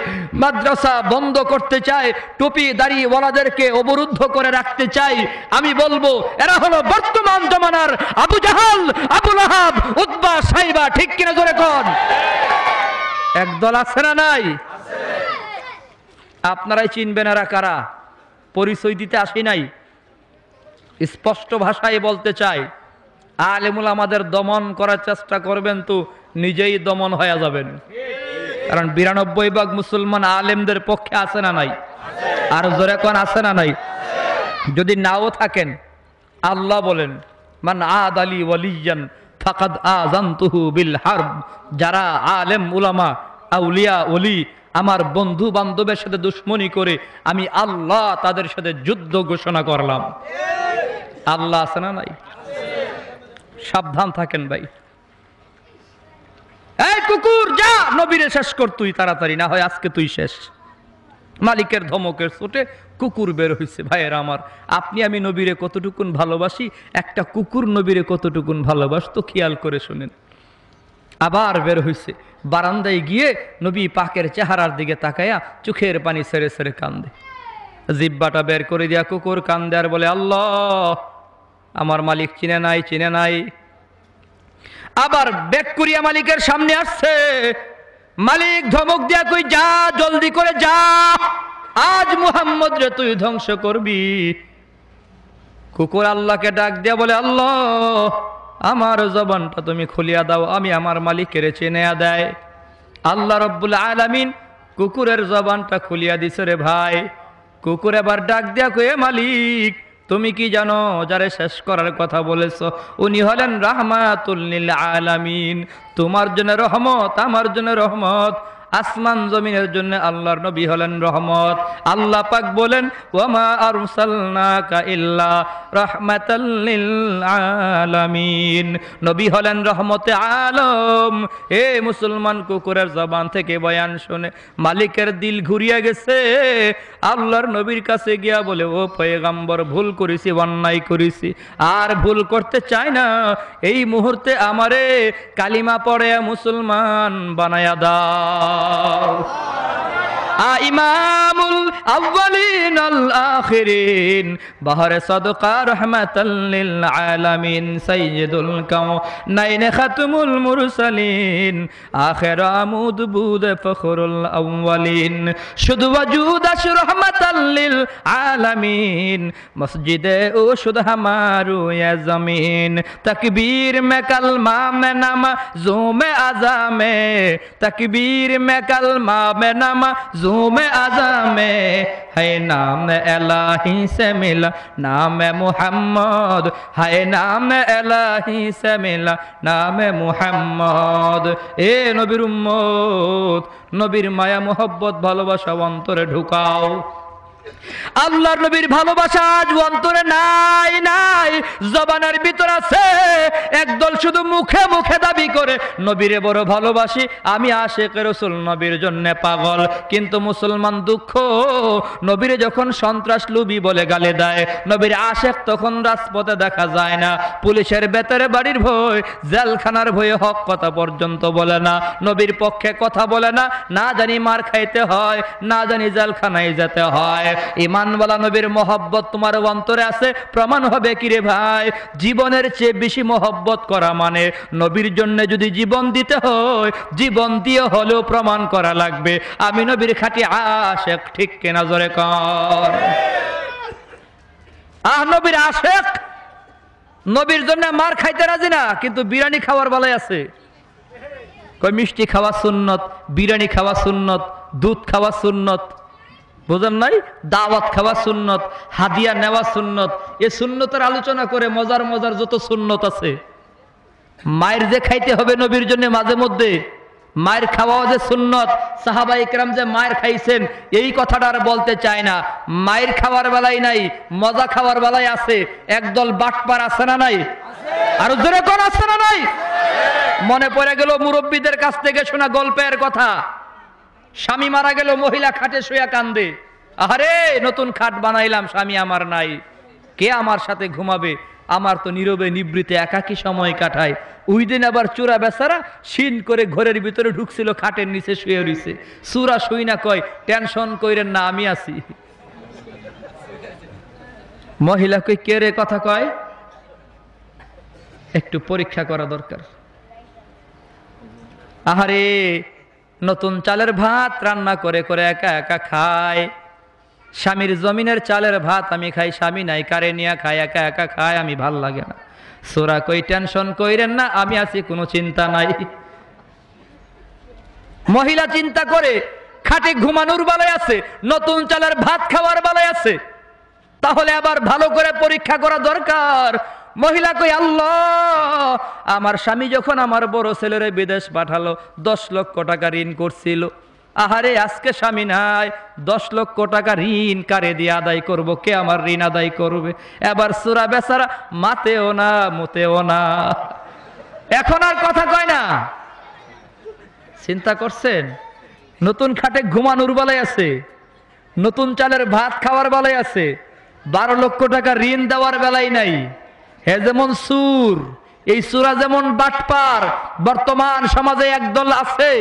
মাদ্রাসা বন্ধ করতে চায়, টুপি দাড়ি ওয়ালাদেরকে অবরুদ্ধ করে রাখতে চায়, আমি বলবো এরা হলো বর্তমান জামানার আবু জাহাল, আবু লাহাব, উতবা সাইবা। ঠিক কিনা জোরে কোন? একদল আছে না নাই? আপনারাই চিনবেন এরা কারা। পরিচয় দিতে আসি নাই, স্পষ্ট ভাষায় বলতে চাই। আলেমুল আমাদের দমন করার চেষ্টা করবেন তো নিজেই দমন হয়ে যাবেন। কারণ ৯২ মুসলমান আলেমদের পক্ষে আছে না নাই? আর জোরে কোন আছে না নাই? যদি নাও থাকেন, আল্লাহ বলেন, মান আদালি ওয়ালিয়ান ফাকাদ আযানতুহু বিল হারব। যারা আলেম উলামা আউলিয়া ওলি আমার বন্ধু বান্ধবের সাথে দুশ্মনী করে, আমি আল্লাহ তাদের সাথে যুদ্ধ ঘোষণা করলাম। আল্লাহ আছে না নাই? সাবধান থাকেন ভাই। এই কুকুর, যা, নবীরে শেষ কর তুই তাড়াতাড়ি, না হয় আজকে তুই শেষ। মালিকের ধমকের চোটে কুকুর বের হয়েছে। ভাইয়েরা আমার, আপনি আমি নবীরে কতটুকুন ভালোবাসি, একটা কুকুর নবীরে কতটুকুন ভালোবাসতো খেয়াল করে শুনেন। আবার বের হয়েছে, বারান্দায় গিয়ে নবী পাকের চেহারার দিকে তাকায়া চোখের পানি ছেড়ে ছেড়ে কান্দে। জিব্বাটা বের করে দিয়া কুকুর কান্দে আর বলে, আল্লাহ, আমার মালিক চিনে নাই, চিনে নাই। আবার বেক করিয়া মালিকের সামনে আসছে। মালিক ধমক দিয়া কই, যা, জলদি করে যা, আজ মুহাম্মদ রে তুই ধ্বংস করবি। কুকুর আল্লাহকে ডাক দিয়া বলে, আল্লাহ, আমার জবানটা তুমি খুলিয়া দাও, আমি আমার মালিকের চিনিয়া দেয়। আল্লাহ রব্বুল আলামিন কুকুরের জবানটা খুলিয়া দিছে রে ভাই। কুকুর এবার ডাক দিয়া কয়ে, মালিক তুমি কি জানো যারে শেষ করার কথা বলেছ উনি হলেন রাহমাতুল লিল আলামিন। তোমার জন্য রহমত, আমার জন্য রহমত, আসমান জমিনের জন্য আল্লাহর নবী হলেন রহমত। আল্লাহ পাক বলেন, ওয়ামা আরসালনাকা ইল্লা রাহমাতাল লিল আলামিন। নবী হলেন রহমতে আলম। এ মুসলমান, কুকুরের জবান থেকে বয়ান শুনে মালিকের দিল ঘুরিয়ে গেছে। আল্লাহর নবীর কাছে গিয়া বলে, ও পয়গম্বর, ভুল করেছি, অন্যায় করেছি, আর ভুল করতে চাই না। এই মুহূর্তে আমারে কালিমা পড়ে মুসলমান বানায়া দাও। ইমামুল আউয়ালিন আল আখিরিন, বাহরে সাদকা রাহমাতাল লিল আলামিন, সাইয়্যিদুল কাউনাইন খাতমুল মুরসালিন, আখির আমুদ বুদ ফখরুল আউয়ালিন, শুধু ওয়াজুদ আশ রাহমাতাল লিল আলামিন, মসজিদে ও শুধু হামারু ইয়া জমিন, তাকবীর মে কালমা মে নামাজো মে আযামে, তাকবীর মে কালমা মে নামাজো में आजा में है नाम इलाही से मिला नाम मुहम्मद, है नाम इलाही से मिला नाम मुहम्मद। ए नबीर उम्मत, नबीर माया मोहब्बत ভালোবাসা অন্তরে ঢুকাও। আল্লাহর নবীর ভালোবাসা আজ অন্তরে নাই, নাই, জবানের ভিতর আছে। একদল শুধু মুখে মুখে দাবি করে নবীরে বড় ভালোবাসি, আমি আশিকে রাসূল, নবীর জন্য পাগল। কিন্তু মুসলমান দুঃখ, নবীরে যখন সন্ত্রাস লুবি বলে গালি দেয়, নবীর আশিক তখন রাজপথে দেখা যায় না। পুলিশের বেতারে বাড়ির ভয়, জেলখানার ভয়ে হক কথা পর্যন্ত বলে না, নবীর পক্ষে কথা বলে না। না জানি মার খাইতে হয়, না জানি জেলখানায় যেতে হয়। ঈমানওয়ালা নবীর মহব্বত তোমার অন্তরে আছে, প্রমাণ হবে কি রে ভাই? জীবনের চেয়ে বেশি মহব্বত করা মানে নবীর জন্য যদি জীবন দিতে হয়, জীবন দিয়ে হলেও প্রমাণ করা লাগবে আমি নবীর খাঁটি আশিক। ঠিক কিনা জোরে কর। নবীর আশিক, নবীর জন্য মার খাইতে রাজি না, কিন্তু বিরিয়ানি খাওয়ার বেলায় আছে। কই মিষ্টি খাওয়া সুন্নত, বিরিয়ানি খাওয়া সুন্নত, দুধ খাওয়া সুন্নত, বুঝেন নাই? দাওয়াত খাওয়া সুন্নত, হাদিয়া নেওয়া সুন্নত। এই সুন্নতের আলোচনা করে মজার মজার যত সুন্নত আছে। মায়ের যে খাইতে হবে নবীর জন্য, মাঝে মধ্যে মায়ের খাওয়াও যে সুন্নত। সাহাবায়ে কেরাম যে মায়ের খাইছেন, এই কথাটা আর বলতে চায় না। মায়ের খাওয়ার বেলায় নাই, মজা খাওয়ার বেলায় আছে। একদল বাটপার আছে না নাই? আর জোরে কোন আছে না নাই? মনে পড়ে গেল মুরব্বীদের কাছ থেকে শোনা গল্পের কথা। স্বামী মারা গেল, মহিলা খাটে শুয়া কান্দে, আরে নতুন খাট বানাইলাম, স্বামী আমার নাই, কে আমার সাথে ঘুমাবে? আমার তো নীরবে নিবৃতে একাকী সময় কাটায়। ওই দিন আবার চূড়া বেচারা শিন করে ঘরের ভিতরে ঢুকছিল, খাটের নিচে শুয়ে রইছে। চূড়া শুই না কয়, টেনশন কইরেন না, আমি আছি। মহিলা কই, কে রে কথা কয়? একটু পরীক্ষা করা দরকার। আহারে নতুন চালের ভাত রান্না করে করে একা একা খায়। স্বামীর জমিনের চালের ভাত আমি খাই, স্বামী নাই, কারে নিয়ে খায়, একা একা খায়, আমি ভাল লাগে না। সোরা কই, টেনশন কইরেন না, আমি আছি, কোনো চিন্তা নাই। মহিলা চিন্তা করে খাটে ঘুমানোর বেলায় আছে, নতুন চালের ভাত খাওয়ার বেলায় আছে। তাহলে আবার ভালো করে পরীক্ষা করা দরকার। মহিলা কই, আল্লাহ, আমার স্বামী যখন আমার বড় ছেলেরে বিদেশ পাঠালো, 10 লক্ষ টাকা ঋণ করছিল। আহারে আজকে স্বামী নাই, 10 লক্ষ টাকা ঋণ কারে দিয়ে আদায় করব? কে আমার ঋণ আদায় করবে? এবার সূরা বেচারা মাতেও না, মুতেও না, এখন আর কথা কয় না। চিন্তা করছেন? নতুন খাটে ঘুমানোর বেলায় আছে, নতুন চালের ভাত খাওয়ার বেলায় আছে, 12 লক্ষ টাকা ঋণ দেওয়ার বেলায় নাই। হে যেমন সুর, এই সূরা যেমন বাটপার, বর্তমান সমাজে একদল আছে।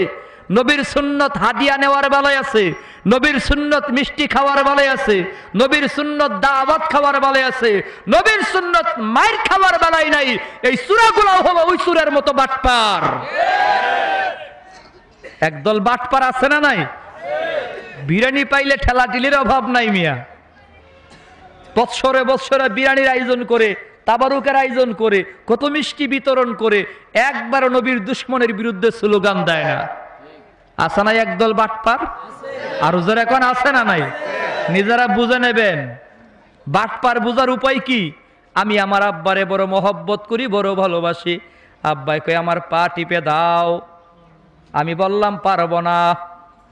নবীর সুন্নত হাদিয়া নেওয়ার বেলায় আছে, নবীর সুন্নত মিষ্টি খাওয়ার বেলায় আছে, নবীর সুন্নত দাওয়াত খাওয়ার বেলায় আছে, নবীর সুন্নত মায়ের খাওয়ার বেলায় নাই। এই সূরাগুলো হলো ওই সূরার মতো বাটপার। একদল বাটপার আছে না নাই? বিরিয়ানি পাইলে ঠেলা ঢিলির অভাব নাই মিয়া। বৎসরে বৎসরে বিরিয়ানির আয়োজন করে, তাবারুকের আয়োজন করে, কত মিষ্টি বিতরণ করে, একবার নবীর দুশ্মনের বিরুদ্ধে স্লোগান দেয় না। আছে না একদল বাটপার? আর হুজুর এখন আছে না নাই? নিজেরা বুঝে নেবেন। বাটপার বুঝার উপায় কি? আমি আমার আব্বারে বড় মহব্বত করি, বড় ভালোবাসি। আব্বাই কই আমার পা টিপে দাও। আমি বললাম পারবো না।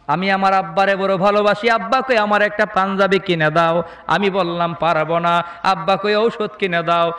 আমি আমার আব্বারে বড় ভালোবাসি। আব্বা কই আমার একটা পাঞ্জাবি কিনে দাও। আমি বললাম পারবো না। আব্বা কই ঔষধ কিনে দাও।